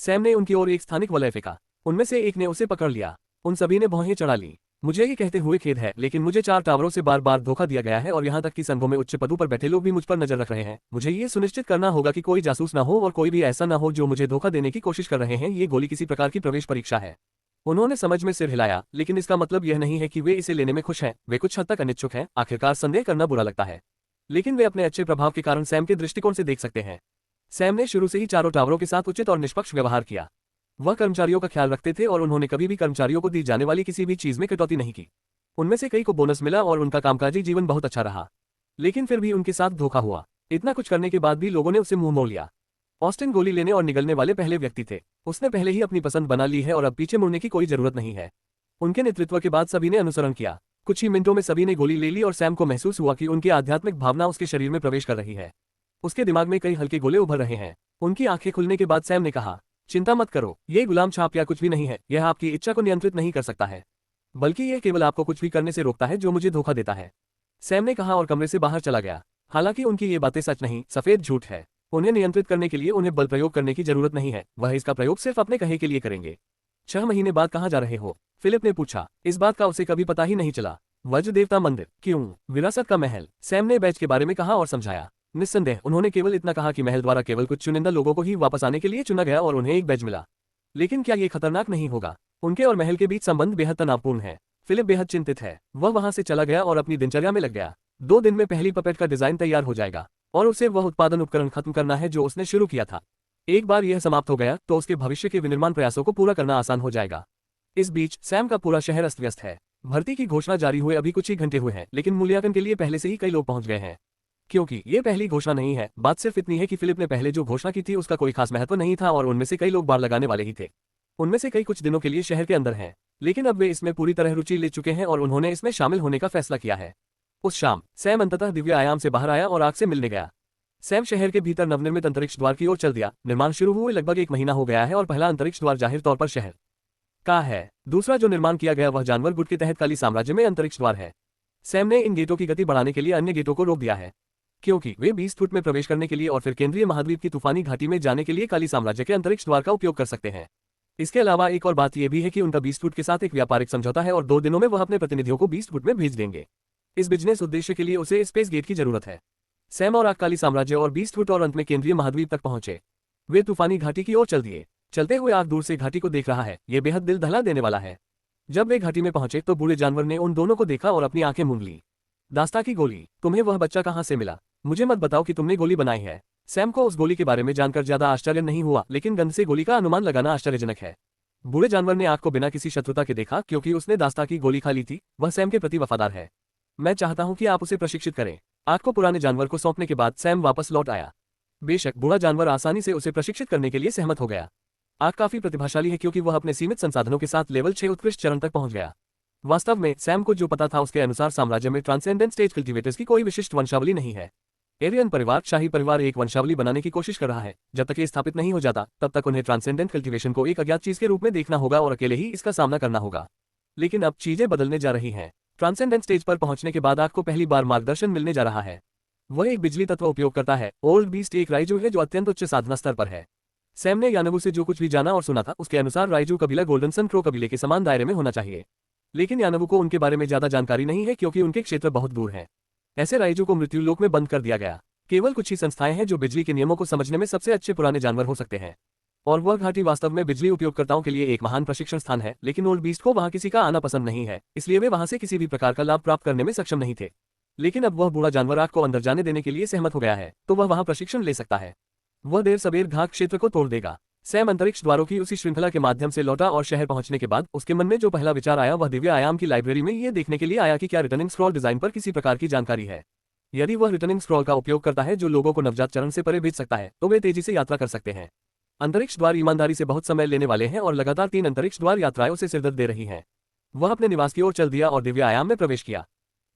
सैम ने उनकी ओर एक स्थानिक वलय फेंका। उनमें से एक ने उसे पकड़ लिया। उन सभी ने भौहें चढ़ा ली। मुझे ये कहते हुए खेद है, लेकिन मुझे 4 टावरों से बार बार धोखा दिया गया है और यहाँ तक कि संघों में उच्च पदों पर बैठे लोग भी मुझ पर नजर रख रहे हैं। मुझे ये सुनिश्चित करना होगा कि कोई जासूस न हो और कोई भी ऐसा न हो जो मुझे धोखा देने की कोशिश कर रहे हैं। ये गोली किसी प्रकार की प्रवेश परीक्षा है। उन्होंने समझ में सिर हिलाया, लेकिन इसका मतलब यह नहीं है कि वे इसे लेने में खुश हैं। वे कुछ हद तक अनिच्छुक हैं। आखिरकार संदेह करना बुरा लगता है, लेकिन वे अपने अच्छे प्रभाव के कारण सैम के दृष्टिकोण से देख सकते हैं। सैम ने शुरू से ही चारों टावरों के साथ उचित और निष्पक्ष व्यवहार किया। वह कर्मचारियों का ख्याल रखते थे और उन्होंने कभी भी कर्मचारियों को दी जाने वाली किसी भी चीज में कटौती नहीं की। उनमें से कई को बोनस मिला और उनका कामकाजी जीवन बहुत अच्छा रहा, लेकिन फिर भी उनके साथ धोखा हुआ। इतना कुछ करने के बाद भी लोगों ने उससे मुंह मोड़ लिया। ऑस्टिन गोली लेने और निगलने वाले पहले व्यक्ति थे। उसने पहले ही अपनी पसंद बना ली है और अब पीछे मुड़ने की कोई जरूरत नहीं है। उनके नेतृत्व के बाद सभी ने अनुसरण किया। कुछ ही मिनटों में सभी ने गोली ले ली और सैम को महसूस हुआ कि उनकी आध्यात्मिक भावना उसके शरीर में प्रवेश कर रही है। उसके दिमाग में कई हल्के गोले उभर रहे हैं। उनकी आंखें खुलने के बाद सैम ने कहा, चिंता मत करो, ये गुलाम छाप या कुछ भी नहीं है। यह आपकी इच्छा को नियंत्रित नहीं कर सकता है, बल्कि यह केवल आपको कुछ भी करने से रोकता है जो मुझे धोखा देता है। सैम ने कहा और कमरे से बाहर चला गया। हालांकि उनकी ये बातें सच नहीं, सफेद झूठ है। उन्हें नियंत्रित करने के लिए उन्हें बल प्रयोग करने की जरूरत नहीं है। वह इसका प्रयोग सिर्फ अपने कहे के लिए करेंगे। 6 महीने बाद कहाँ जा रहे हो? फिलिप ने पूछा। इस बात का उसे कभी पता ही नहीं चला। वज्र देवता मंदिर? क्यों? विरासत का महल? सैम ने बैच के बारे में कहा और समझाया। निस्संदेह उन्होंने केवल इतना कहा कि महल द्वारा केवल कुछ चुनिंदा लोगों को ही वापस आने के लिए चुना गया और उन्हें एक बैच मिला। लेकिन क्या ये खतरनाक नहीं होगा? उनके और महल के बीच संबंध बेहद तनावपूर्ण है। फिलिप बेहद चिंतित है। वह वहां से चला गया और अपनी दिनचर्या में लग गया। 2 दिन में पहली पपेट का डिजाइन तैयार हो जाएगा और उसे वह उत्पादन उपकरण खत्म करना है जो उसने शुरू किया था। एक बार यह समाप्त हो गया तो उसके भविष्य के विनिर्माण प्रयासों को पूरा करना आसान हो जाएगा। इस बीच सैम का पूरा शहर अस्त व्यस्त है। भर्ती की घोषणा जारी हुए अभी कुछ ही घंटे हुए हैं, लेकिन मूल्यांकन के लिए पहले से ही कई लोग पहुंच गए हैं। क्योंकि ये पहली घोषणा नहीं है, बात सिर्फ इतनी है कि फिलिप ने पहले जो घोषणा की थी उसका कोई खास महत्व नहीं था और उनमें से कई लोग बाड़ लगाने वाले ही थे। उनमें से कई कुछ दिनों के लिए शहर के अंदर हैं, लेकिन अब वे इसमें पूरी तरह रुचि ले चुके हैं और उन्होंने इसमें शामिल होने का फैसला किया है। उस शाम सैम अंततः दिव्य आयाम से बाहर आया और आग से मिलने गया। सैम शहर के भीतर नवनिर्मित अंतरिक्ष द्वार की ओर चल दिया। निर्माण शुरू हुए लगभग 1 महीना हो गया है और पहला अंतरिक्ष द्वार जाहिर तौर पर शहर का है। दूसरा जो निर्माण किया गया वह जानवर गुट के तहत काली साम्राज्य में अंतरिक्ष द्वार है। सैम ने इन गेटों की गति बढ़ाने के लिए अन्य गेटों को रोक दिया है, क्योंकि वे 20 फुट में प्रवेश करने के लिए और फिर केंद्रीय महाद्वीप की तूफानी घाटी में जाने के लिए काली साम्राज्य के अंतरिक्ष द्वार का उपयोग कर सकते हैं। इसके अलावा एक और बात यह भी है कि उनका 20 फुट के साथ एक व्यापारिक समझौता है और 2 दिनों में वह अपने प्रतिनिधियों को 20 फुट में भेज देंगे। इस बिजनेस उद्देश्य के लिए उसे स्पेस गेट की जरूरत है। सैम और काली साम्राज्य और 20 फुट और अंत में केंद्रीय महाद्वीप तक पहुंचे। वे तूफानी घाटी की ओर चल दिए। चलते हुए आग दूर से घाटी को देख रहा है। यह बेहद दिल दहला देने वाला है। जब वे घाटी में पहुंचे तो बूढ़े जानवर ने उन दोनों को देखा और अपनी आंखें मूंद ली। दास्ता की गोली? तुम्हें वह बच्चा कहां से मिला? मुझे मत बताओ कि तुमने गोली बनाई है। सैम को उस गोली के बारे में जानकर ज्यादा आश्चर्य नहीं हुआ, लेकिन गंध से गोली का अनुमान लगाना आश्चर्यजनक है। बूढ़े जानवर ने आग को बिना किसी शत्रुता के देखा क्योंकि उसने दास्ता की गोली खा ली थी। वह सैम के प्रति वफादार है। मैं चाहता हूं कि आप उसे प्रशिक्षित करें। आग को पुराने जानवर को सौंपने के बाद सैम वापस लौट आया। बेशक बूढ़ा जानवर आसानी से उसे प्रशिक्षित करने के लिए सहमत हो गया। आग काफी प्रतिभाशाली है क्योंकि वह अपने सीमित संसाधनों के साथ लेवल 6 उत्कृष्ट चरण तक पहुंच गया। वास्तव में सैम को जो पता था उसके अनुसार साम्राज्य में ट्रांसेंडेंट स्टेज कल्टीवेटर्स की कोई विशिष्ट वंशावली नहीं है। एरियन परिवार, शाही परिवार एक वंशावली बनाने की कोशिश कर रहा है। जब तक ये स्थापित नहीं हो जाता तब तक उन्हें ट्रांसेंडेंट कल्टीवेशन को एक अज्ञात चीज के रूप में देखना होगा और अकेले ही इसका सामना करना होगा। लेकिन अब चीजें बदलने जा रही हैं। ट्रांसेंडेंट स्टेज पर पहुंचने के बाद आग को पहली बार मार्गदर्शन मिलने जा रहा है। वह एक बिजली तत्व उपयोग करता है। ओल्ड बीस्ट एक राइजू है जो अत्यंत उच्च साधना स्तर पर है। सैम ने यानवू से जो कुछ भी जाना और सुना था उसके अनुसार राइजू कबीला गोल्डन सन क्रो कबीले के समान दायरे में होना चाहिए। लेकिन यानवू को उनके बारे में ज्यादा जानकारी नहीं है क्योंकि उनके क्षेत्र बहुत दूर है। ऐसे राइजू को मृत्यु लोक में बंद कर दिया गया। केवल कुछ ही संस्थाएं हैं जो बिजली के नियमों को समझने में सबसे अच्छे पुराने जानवर हो सकते हैं। और वह घाटी वास्तव में बिजली उपयोगकर्ताओं के लिए एक महान प्रशिक्षण स्थान है। लेकिन ओल्ड बीस्ट को वहां किसी का आना पसंद नहीं है, इसलिए वे वहां से किसी भी प्रकार का लाभ प्राप्त करने में सक्षम नहीं थे। लेकिन अब वह बूढ़ा जानवर आग को अंदर जाने देने के लिए सहमत हो गया है, तो वह वहां प्रशिक्षण ले सकता है। वह देर सबेर घाट क्षेत्र को तोड़ देगा। सैम अंतरिक्ष द्वारों की उसी श्रृंखला के माध्यम से लौटा और शहर पहुंचने के बाद उसके मन में जो पहला विचार आया वह दिव्य आयाम की लाइब्रेरी में ये देखने के लिए आया कि क्या रिटर्निंग स्क्रॉल डिजाइन पर किसी प्रकार की जानकारी है। यदि वह रिटर्निंग स्क्रॉल का उपयोग करता है जो लोगों को नवजात चरण से परे भेज सकता है तो वे तेजी से यात्रा कर सकते हैं। अंतरिक्ष द्वार ईमानदारी से बहुत समय लेने वाले हैं और लगातार 3 अंतरिक्ष द्वार यात्राएं उसे सिरदर्द दे रही हैं। वह अपने निवास की ओर चल दिया और दिव्य आयाम में प्रवेश किया।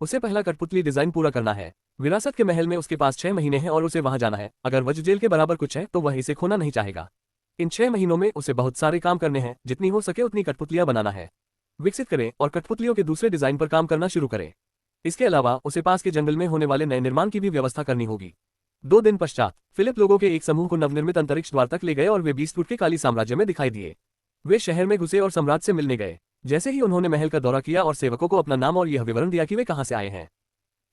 उसे पहला कठपुतली डिजाइन पूरा करना है। विरासत के महल में उसके पास 6 महीने हैं और उसे वहां जाना है। अगर वज्र जेल के बराबर कुछ है तो वह इसे खोना नहीं चाहेगा। इन 6 महीनों में उसे बहुत सारे काम करने हैं। जितनी हो सके उतनी कठपुतलियां बनाना है। विकसित करें और कठपुतलियों के दूसरे डिजाइन पर काम करना शुरू करें। इसके अलावा उसे पास के जंगल में होने वाले नए निर्माण की भी व्यवस्था करनी होगी। 2 दिन पश्चात फिलिप लोगों के एक समूह को नवनिर्मित अंतरिक्ष द्वार तक ले गए और वे 20 फुट के काली साम्राज्य में दिखाई दिए। वे शहर में घुसे और सम्राट से मिलने गए। जैसे ही उन्होंने महल का दौरा किया और सेवकों को अपना नाम और यह विवरण दिया कि वे कहां से आए हैं,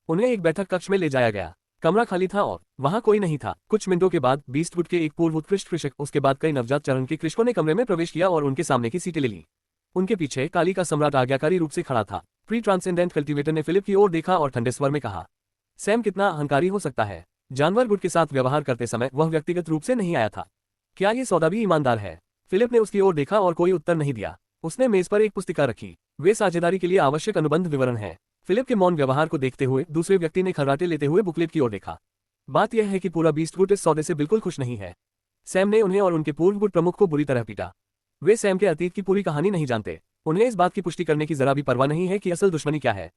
उन्हें एक बैठक कक्ष में ले जाया गया। कमरा खाली था और वहां कोई नहीं था। कुछ मिनटों के बाद 20 फुट के एक पूर्व उत्कृष्ट कृषक, उसके बाद कई नवजात चरण के कृषकों ने कमरे में प्रवेश किया और उनके सामने की सीटें ले ली। उनके पीछे काली का सम्राट आज्ञाकारी रूप से खड़ा था। प्री ट्रांसेंडेंट कल्टीवेटर ने फिलिप की ओर देखा और ठंडे स्वर में कहा, सैम कितना अहंकारी हो सकता है। जानवर गुट के साथ व्यवहार करते समय वह व्यक्तिगत रूप से नहीं आया था। क्या ये सौदा भी ईमानदार है? फिलिप ने उसकी ओर देखा और कोई उत्तर नहीं दिया। उसने मेज पर एक पुस्तिका रखी। वे साझेदारी के लिए आवश्यक अनुबंध विवरण हैं। फिलिप के मौन व्यवहार को देखते हुए दूसरे व्यक्ति ने खर्राटे लेते हुए बुकलेट की ओर देखा। बात यह है कि पूरा बीस्ट गुट इस सौदे से बिल्कुल खुश नहीं है। सैम ने उन्हें और उनके पूर्व गुट प्रमुख को बुरी तरह पीटा। वे सैम के अतीत की पूरी कहानी नहीं जानते। उन्हें इस बात की पुष्टि करने की जरा भी परवाह नहीं है कि असल दुश्मनी क्या है।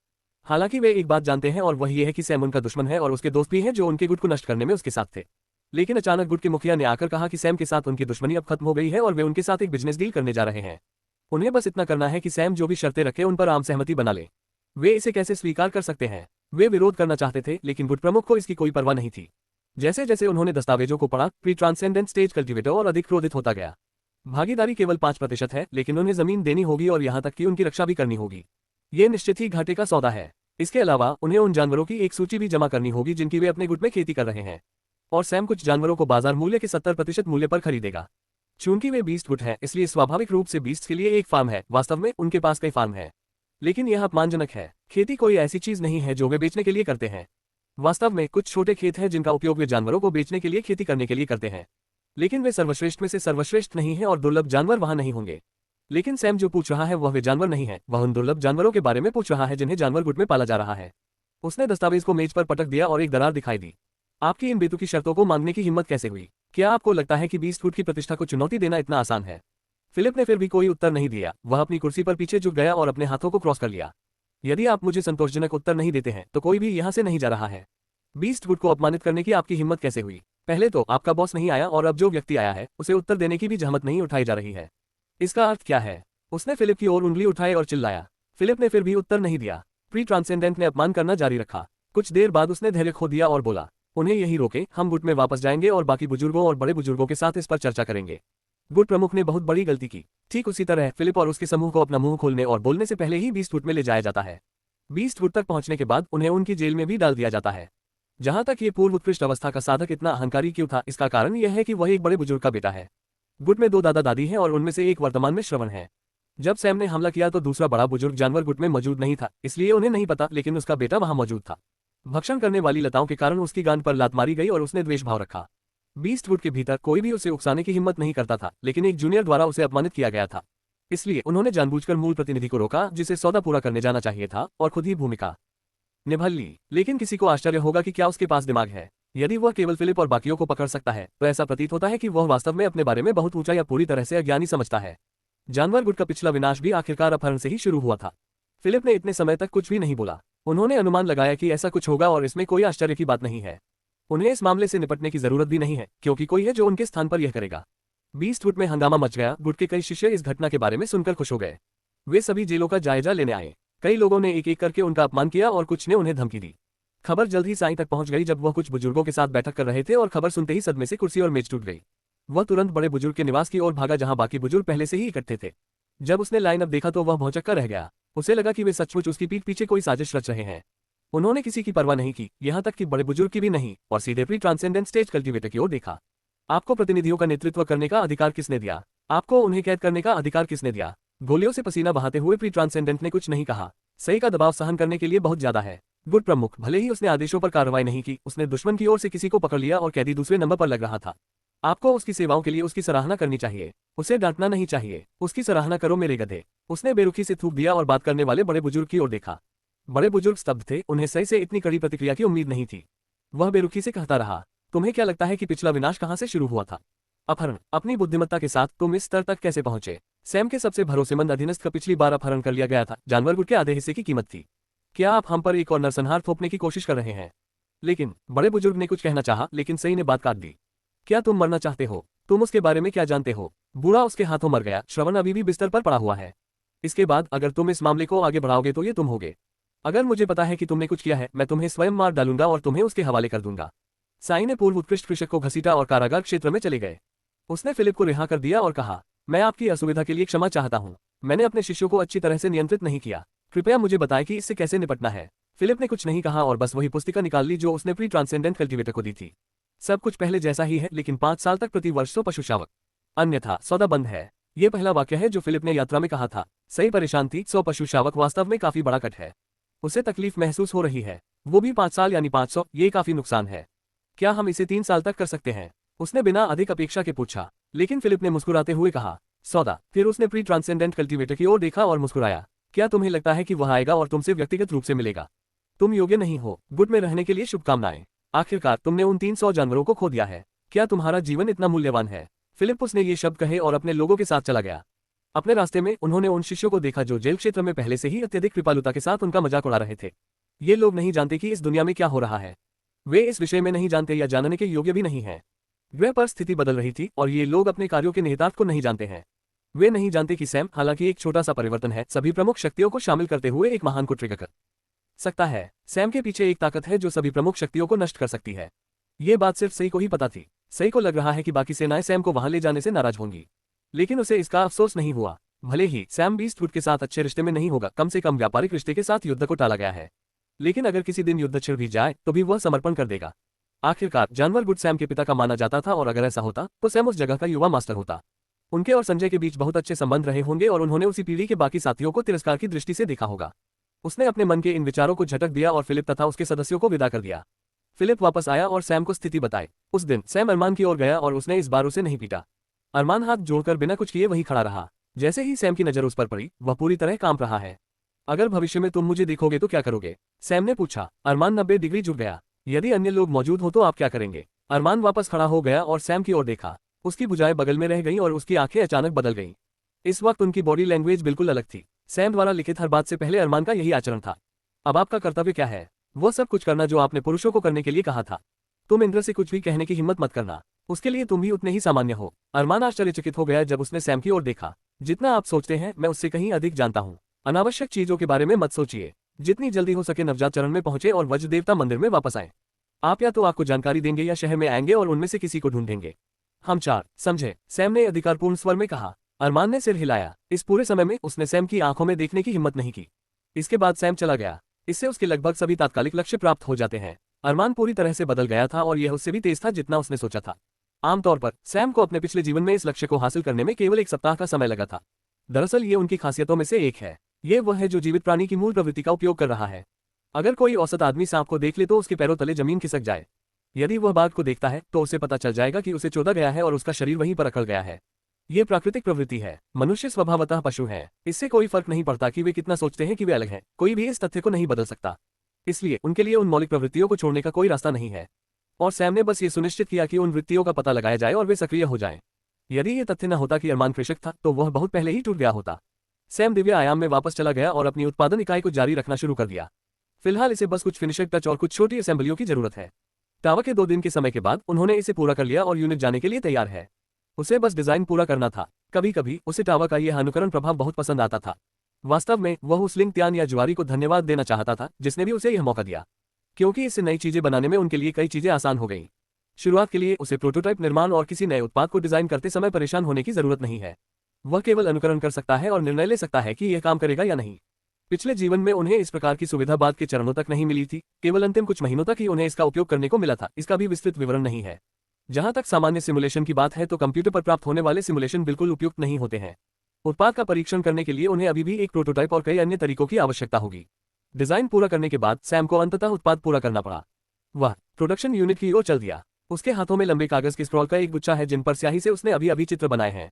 हालांकि वे एक बात जानते हैं और वह ये है कि सैम उनका दुश्मन है और उसके दोस्त भी हैं जो उनके गुट को नष्ट करने में उसके साथ थे। लेकिन अचानक गुट के मुखिया ने आकर कहा कि सैम के साथ उनकी दुश्मनी अब खत्म हो गई है और वे उनके साथ एक बिजनेस डील करने जा रहे हैं। उन्हें बस इतना करना है कि सैम जो भी शर्तें रखे उन पर आम सहमति बना ले। वे इसे कैसे स्वीकार कर सकते हैं? वे विरोध करना चाहते थे लेकिन गुट प्रमुख को इसकी कोई परवाह नहीं थी। जैसे जैसे उन्होंने दस्तावेजों को पढ़ा, प्री ट्रांसेंडेंट स्टेज कल्टीवेटर और अधिक क्रोधित होता गया। भागीदारी केवल 5% है, लेकिन उन्हें जमीन देनी होगी और यहां तक कि उनकी रक्षा भी करनी होगी। ये निश्चित ही घाटे का सौदा है। इसके अलावा उन्हें उन जानवरों की एक सूची भी जमा करनी होगी जिनकी वे अपने गुट में खेती कर रहे हैं। और सैम कुछ जानवरों को बाजार मूल्य के 70% मूल्य पर खरीदेगा। चूंकि वे बीस्ट गुट हैं, इसलिए स्वाभाविक रूप से बीस्ट के लिए एक फार्म है। वास्तव में उनके पास कई फार्म है, लेकिन यह अपमानजनक है। खेती कोई ऐसी चीज नहीं है जो वे बेचने के लिए करते हैं। वास्तव में कुछ छोटे खेत हैं जिनका उपयोग वे जानवरों को बेचने के लिए खेती करने के लिए करते हैं, लेकिन वे सर्वश्रेष्ठ में से सर्वश्रेष्ठ नहीं हैं और दुर्लभ जानवर वहां नहीं होंगे। लेकिन सैम जो पूछ रहा है वह वे जानवर नहीं है, वह उन दुर्लभ जानवरों के बारे में पूछ रहा है जिन्हें जानवर गुट में पाला जा रहा है। उसने दस्तावेज को मेज पर पटक दिया और एक दरार दिखाई दी। आपकी इन बेतुकी शर्तों को मांगने की हिम्मत कैसे हुई? क्या आपको लगता है कि बीस्ट गुट की प्रतिष्ठा को चुनौती देना इतना आसान है? फिलिप ने फिर भी कोई उत्तर नहीं दिया। वह अपनी कुर्सी पर पीछे झुक गया और अपने हाथों को क्रॉस कर लिया। यदि आप मुझे संतोषजनक उत्तर नहीं देते हैं तो कोई भी यहां से नहीं जा रहा है। बीस्ट गुट को अपमानित करने की आपकी हिम्मत कैसे हुई? पहले तो आपका बॉस नहीं आया और अब जो व्यक्ति आया है उसे उत्तर देने की भी जहमत नहीं उठाई जा रही है। इसका अर्थ क्या है? उसने फिलिप की ओर उंगली उठाई और चिल्लाया। फिलिप ने फिर भी उत्तर नहीं दिया। प्री ट्रांसेंडेंट ने अपमान करना जारी रखा। कुछ देर बाद उसने धैर्य खो दिया और बोला, उन्हें यही रोके, हम गुट में वापस जाएंगे और बाकी बुजुर्गों और बड़े बुजुर्गों के साथ इस पर चर्चा करेंगे। गुट प्रमुख ने बहुत बड़ी गलती की। ठीक उसी तरह फिलिप और उसके समूह को अपना मुंह खोलने और बोलने से पहले ही बीस्ट गुट में ले जाया जाता है। बीस्ट गुट तक पहुंचने के बाद उन्हें उनकी जेल में भी डाल दिया जाता है। जहां तक ये पूर्व उत्कृष्ट अवस्था का साधक इतना अहंकारी क्यों था, इसका कारण यह है कि वह एक बड़े बुजुर्ग का बेटा है। गुट में 2 दादा दादी हैं और उनमें से एक वर्तमान में श्रवण है। जब सैम ने हमला किया तो दूसरा बड़ा बुजुर्ग जानवर गुट में मौजूद नहीं था, इसलिए उन्हें नहीं पता, लेकिन उसका बेटा वहां मौजूद था। भक्षण करने वाली लताओं के कारण उसकी गांड पर लात मारी गई और उसने द्वेष भाव रखा। बीस्टवुड के भीतर कोई भी उसे उकसाने की हिम्मत नहीं करता था, लेकिन एक जूनियर द्वारा उसे अपमानित किया गया था। इसलिए उन्होंने जानबूझकर मूल प्रतिनिधि को रोका, जिसे सौदा पूरा करने जाना चाहिए था, और खुद ही भूमिका निभा ली। लेकिन किसी को आश्चर्य होगा कि क्या उसके पास दिमाग है। यदि वह केवल फिलिप और बाकियों को पकड़ सकता है, तो ऐसा प्रतीत होता है कि वह वास्तव में अपने बारे में बहुत ऊंचा या पूरी तरह से अज्ञानी समझता है। जानवर गुट का पिछला विनाश भी आखिरकार अपहरण से ही शुरू हुआ था। फिलिप ने इतने समय तक कुछ भी नहीं बोला। उन्होंने अनुमान लगाया कि ऐसा कुछ होगा और इसमें कोई आश्चर्य की बात नहीं है। उन्हें इस मामले से निपटने की जरूरत भी नहीं है, क्योंकि कोई है जो उनके स्थान पर यह करेगा। बीस्टवुड में हंगामा मच गया। गुट के कई शिष्य इस घटना के बारे में सुनकर खुश हो गए। वे सभी जेलों का जायजा लेने आए। कई लोगों ने एक एक करके उनका अपमान किया और कुछ ने उन्हें धमकी दी। खबर जल्द ही साई तक पहुंच गई। जब वह कुछ बुजुर्गों के साथ बैठक कर रहे थे और खबर सुनते ही सदमे से कुर्सी और मेज टूट गई। वह तुरंत बड़े बुजुर्ग के निवास की ओर भागा, जहां बाकी बुजुर्ग पहले से ही इकट्ठे थे। जब उसने लाइनअप देखा तो वह भौंचक्का रह गया। उसे लगा कि वे सचमुच उसकी पीठ पीछे कोई साजिश रच रहे हैं। उन्होंने किसी की परवाह नहीं की, यहाँ तक कि बड़े बुजुर्ग की भी नहीं, और सीधे प्री ट्रांसेंडेंट स्टेज कल्टीवेटर की ओर देखा। आपको प्रतिनिधियों का नेतृत्व करने का अधिकार किसने दिया? आपको उन्हें कैद करने का अधिकार किसने दिया? गोलियों से पसीना बहाते हुए प्री ट्रांसेंडेंट ने कुछ नहीं कहा। सही का दबाव सहन करने के लिए बहुत ज्यादा है। गुट प्रमुख, भले ही उसने आदेशों पर कार्रवाई नहीं की, उसने दुश्मन की ओर से किसी को पकड़ लिया और कैदी दूसरे नंबर पर लग रहा था। आपको उसकी सेवाओं के लिए उसकी सराहना करनी चाहिए, उसे डांटना नहीं चाहिए। उसकी सराहना करो मेरे गधे। उसने बेरुखी से थूक दिया और बात करने वाले बड़े बुजुर्ग की ओर देखा। बड़े बुजुर्ग स्तब्ध थे, उन्हें सही से इतनी कड़ी प्रतिक्रिया की उम्मीद नहीं थी। वह बेरुखी से कहता रहा, तुम्हें क्या लगता है कि पिछला विनाश कहां से शुरू हुआ था? अपहरण। अपनी बुद्धिमत्ता के साथ तुम इस स्तर तक कैसे पहुंचे? सैम के सबसे भरोसेमंद अधीनस्थ का पिछली बार अपहरण कर लिया गया था। जानवर गुट के आधे हिस्से की कीमत थी। क्या आप हम पर एक और नरसंहार थोपने की कोशिश कर रहे हैं? लेकिन बड़े बुजुर्ग ने कुछ कहना चाहा, लेकिन सही ने बात काट दी। क्या तुम मरना चाहते हो? तुम उसके बारे में क्या जानते हो? बूढ़ा उसके हाथों मर गया। श्रवण अभी भी बिस्तर पर पड़ा हुआ है। इसके बाद अगर तुम इस मामले को आगे बढ़ाओगे तो ये तुम होगे। अगर मुझे पता है कि तुमने कुछ किया है, मैं तुम्हें स्वयं मार डालूंगा और तुम्हें उसके हवाले कर दूंगा। साई ने पूर्व उत्कृष्ट कृषक को घसीटा और कारागार क्षेत्र में चले गए। उसने फिलिप को रिहा कर दिया और कहा, मैं आपकी असुविधा के लिए क्षमा चाहता हूँ। मैंने अपने शिष्यों को अच्छी तरह से नियंत्रित नहीं किया। कृपया मुझे बताएं कि इससे कैसे निपटना है। फिलिप ने कुछ नहीं कहा और बस वही पुस्तिका निकाल ली जो उसने प्री ट्रांसेंडेंट कल्टीवेटर को दी थी। सब कुछ पहले जैसा ही है, लेकिन 5 साल तक प्रति वर्ष 100 पशु शावक, अन्यथा सौदा बंद है। ये पहला वाक्य है जो फिलिप ने यात्रा में कहा था। सही परेशान थी। 100 पशु शावक वास्तव में काफी बड़ा कट है। उसे तकलीफ महसूस हो रही है, वो भी 5 साल यानी 500। ये काफी नुकसान है। क्या हम इसे 3 साल तक कर सकते हैं? उसने बिना अधिक अपेक्षा के पूछा। लेकिन फिलिप ने मुस्कुराते हुए कहा, सौदा। फिर उसने प्री ट्रांसेंडेंट कल्टीवेटर की ओर देखा और मुस्कुराया। क्या तुम्हें लगता है कि वह आएगा और तुमसे व्यक्तिगत रूप से मिलेगा? तुम योग्य नहीं हो गुट में रहने के लिए। शुभकामनाएं। आखिरकार तुमने उन 300 जानवरों को खो दिया है। क्या तुम्हारा जीवन इतना मूल्यवान है? फिलिप्पुस ने ये शब्द कहे और अपने लोगों के साथ चला गया। अपने रास्ते में उन्होंने उन शिष्यों को देखा जो जेल क्षेत्र में पहले से ही अत्यधिक कृपालुता के साथ उनका मजाक उड़ा रहे थे। ये लोग नहीं जानते कि इस दुनिया में क्या हो रहा है। वे इस विषय में नहीं जानते या जानने के योग्य भी नहीं है। ग्रह पर स्थिति बदल रही थी और ये लोग अपने कार्यों के निहितार्थ को नहीं जानते हैं। वे नहीं जानते कि सैम, हालांकि एक छोटा सा परिवर्तन है, सभी प्रमुख शक्तियों को शामिल करते हुए एक महान को ट्रिगर कर सकता है। सैम के पीछे एक ताकत है जो सभी प्रमुख शक्तियों को नष्ट कर सकती है। ये बात सिर्फ सही को ही पता थी। सही को लग रहा है कि बाकी सेनाएं सैम को वहां ले जाने से नाराज होंगी, लेकिन उसे इसका अफसोस नहीं हुआ। भले ही सैम बीस्टवुड के साथ अच्छे रिश्ते में नहीं होगा, कम से कम व्यापारिक रिश्ते के साथ युद्ध को टाला गया है। लेकिन अगर किसी दिन युद्ध छिड़ भी जाए तो भी वह समर्पण कर देगा। आखिरकार जानवर गुट सैम के पिता का माना जाता था और अगर ऐसा होता तो सैम उस जगह का युवा मास्टर होता। उनके और संजय के बीच बहुत अच्छे संबंध रहे होंगे और उन्होंने उसी पीढ़ी के बाकी साथियों को तिरस्कार की दृष्टि से देखा होगा। उसने अपने मन के इन विचारों को झटक दिया और फिलिप तथा उसके सदस्यों को विदा कर दिया। फिलिप वापस आया और सैम को स्थिति बताई। उस दिन सैम अरमान की ओर गया और उसने इस बार उसे नहीं पीटा। अरमान हाथ जोड़कर बिना कुछ किए वहीं खड़ा रहा। जैसे ही सैम की नजर उस पर पड़ी, वह पूरी तरह कांप रहा है। अगर भविष्य में तुम मुझे देखोगे तो क्या करोगे? सैम ने पूछा। अरमान 90 डिग्री झुक गया। यदि अन्य लोग मौजूद हो तो आप क्या करेंगे? अरमान वापस खड़ा हो गया और सैम की ओर देखा। उसकी भुजाएं बगल में रह गईं और उसकी आंखें अचानक बदल गईं। इस वक्त उनकी बॉडी लैंग्वेज बिल्कुल अलग थी। सैम द्वारा लिखित हर बात से पहले अरमान का यही आचरण था। अब आपका कर्तव्य क्या है? वो सब कुछ करना जो आपने पुरुषों को करने के लिए कहा था। तुम इंद्र से कुछ भी कहने की हिम्मत मत करना, उसके लिए तुम भी उतने ही सामान्य हो। अरमान आश्चर्यचकित हो गया जब उसने सैम की ओर देखा। जितना आप सोचते हैं मैं उससे कहीं अधिक जानता हूँ। अनावश्यक चीजों के बारे में मत सोचिए। जितनी जल्दी हो सके नवजात चरण में पहुंचे और वज्र देवता मंदिर में वापस आए। आप या तो आपको जानकारी देंगे या शहर में आएंगे और उनमें से किसी को ढूंढेंगे। हम 4 समझे? सैम ने अधिकारपूर्ण स्वर में कहा। अरमान ने सिर हिलाया। इस पूरे समय में उसने सैम की आंखों में देखने की हिम्मत नहीं की। इसके बाद सैम चला गया। इससे उसके लगभग सभी तात्कालिक लक्ष्य प्राप्त हो जाते हैं। अरमान पूरी तरह से बदल गया था और यह उससे भी तेज था जितना उसने सोचा था। आमतौर पर सैम को अपने पिछले जीवन में इस लक्ष्य को हासिल करने में केवल 1 सप्ताह का समय लगा था। दरअसल ये उनकी खासियतों में से एक है। ये वह है जो जीवित प्राणी की मूल प्रवृत्ति का उपयोग कर रहा है। अगर कोई औसत आदमी सांप को देख ले तो उसके पैरों तले जमीन खिसक जाए। यदि वह बाघ को देखता है तो उसे पता चल जाएगा कि उसे चोदा गया है और उसका शरीर वहीं पर अकड़ गया है। ये प्राकृतिक प्रवृत्ति है। मनुष्य स्वभावतः पशु हैं। इससे कोई फर्क नहीं पड़ता कि वे कितना सोचते हैं कि वे अलग हैं, कोई भी इस तथ्य को नहीं बदल सकता। इसलिए उनके लिए उन मौलिक प्रवृत्तियों को छोड़ने का कोई रास्ता नहीं है। और सैम ने बस ये सुनिश्चित किया कि उन वृत्तियों का पता लगाया जाए और वे सक्रिय हो जाएं। यदि ये तथ्य न होता कि अरमान कृषक था तो वह बहुत पहले ही टूट गया होता। सैम दिव्य आयाम में वापस चला गया और अपनी उत्पादन इकाई को जारी रखना शुरू कर दिया। फिलहाल इसे बस कुछ फिनिशिंग टच और कुछ छोटी असेंबलियों की जरूरत है। टावर के 2 दिन के समय के बाद उन्होंने इसे पूरा कर लिया और यूनिट जाने के लिए तैयार है। उसे बस डिजाइन पूरा करना था। कभी कभी उसे टावर का यह अनुकरण प्रभाव बहुत पसंद आता था। वास्तव में वह उस लिंग त्यान या जुआरी को धन्यवाद देना चाहता था जिसने भी उसे यह मौका दिया, क्योंकि इससे नई चीजें बनाने में उनके लिए कई चीजें आसान हो गईं। शुरुआत के लिए उसे प्रोटोटाइप निर्माण और किसी नए उत्पाद को डिजाइन करते समय परेशान होने की जरूरत नहीं है। वह केवल अनुकरण कर सकता है और निर्णय ले सकता है कि यह काम करेगा या नहीं। पिछले जीवन में उन्हें इस प्रकार की सुविधा बाद के चरणों तक नहीं मिली थी, केवल अंतिम कुछ महीनों तक ही उन्हें इसका उपयोग करने को मिला था। इसका भी विस्तृत विवरण नहीं है। जहां तक सामान्य सिमुलेशन की बात है तो कंप्यूटर पर प्राप्त होने वाले सिमुलेशन बिल्कुल उपयुक्त नहीं होते हैं। उत्पाद का परीक्षण करने के लिए उन्हें अभी भी एक प्रोटोटाइप और कई अन्य तरीकों की आवश्यकता होगी। डिजाइन पूरा करने के बाद सैम को अंततः उत्पाद पूरा करना पड़ा। वह प्रोडक्शन यूनिट की ओर चल दिया। उसके हाथों में लंबे कागज के स्क्रॉल का एक गुच्छा है जिन पर स्याही से उसने अभी अभी चित्र बनाए हैं।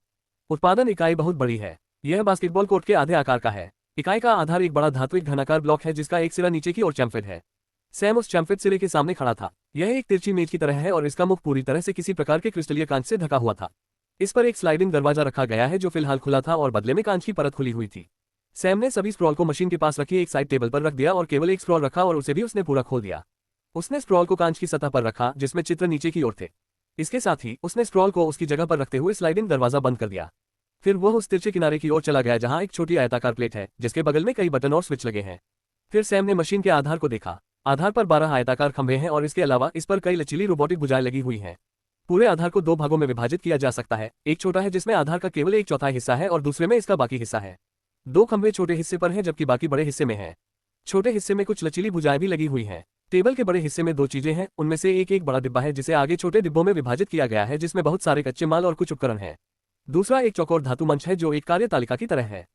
उत्पादन इकाई बहुत बड़ी है। यह बास्केटबॉल कोर्ट के आधे आकार का है। इकाई का आधार एक बड़ा धात्विक घनाकार ब्लॉक है जिसका एक सिरा नीचे की ओर चैम्फेड है। सैम उस चैम्फेड सिरे के सामने खड़ा था। यह एक तिरछी मेज की तरह है और इसका मुख पूरी तरह से किसी प्रकार के क्रिस्टलीय कांच से ढका हुआ था। इस पर एक स्लाइडिंग दरवाजा रखा गया है जो फिलहाल खुला था और बदले में कांच की परत खुली हुई थी। सैम ने सभी स्क्रॉल को मशीन के पास रखी एक साइड टेबल पर रख दिया और केवल एक स्क्रॉल रखा और उसे भी उसने पूरा खोल दिया। उसने स्क्रॉल को कांच की सतह पर रखा जिसमें चित्र नीचे की ओर थे। इसके साथ ही उसने स्क्रॉल को उसकी जगह पर रखते हुए स्लाइडिंग दरवाजा बंद कर दिया। फिर वह उस तिरछे किनारे की ओर चला गया जहां एक छोटी आयताकार प्लेट है जिसके बगल में कई बटन और स्विच लगे हैं। फिर सैम ने मशीन के आधार को देखा। आधार पर 12 आयताकार खंभे हैं और इसके अलावा इस पर कई लचीली रोबोटिक भुजाएं लगी हुई हैं। पूरे आधार को 2 भागों में विभाजित किया जा सकता है। एक छोटा है जिसमें आधार का केवल 1/4 हिस्सा है और दूसरे में इसका बाकी हिस्सा है। 2 खंभे छोटे हिस्से पर हैं जबकि बाकी बड़े हिस्से में हैं। छोटे हिस्से में कुछ लचीली भुजाएं भी लगी हुई हैं। टेबल के बड़े हिस्से में 2 चीजें हैं, उनमें से एक बड़ा डिब्बा है जिसे आगे छोटे डिब्बों में विभाजित किया गया है जिसमें बहुत सारे कच्चे माल और कुछ उपकरण हैं। दूसरा एक चौकोर धातु मंच है जो एक कार्य तालिका की तरह है।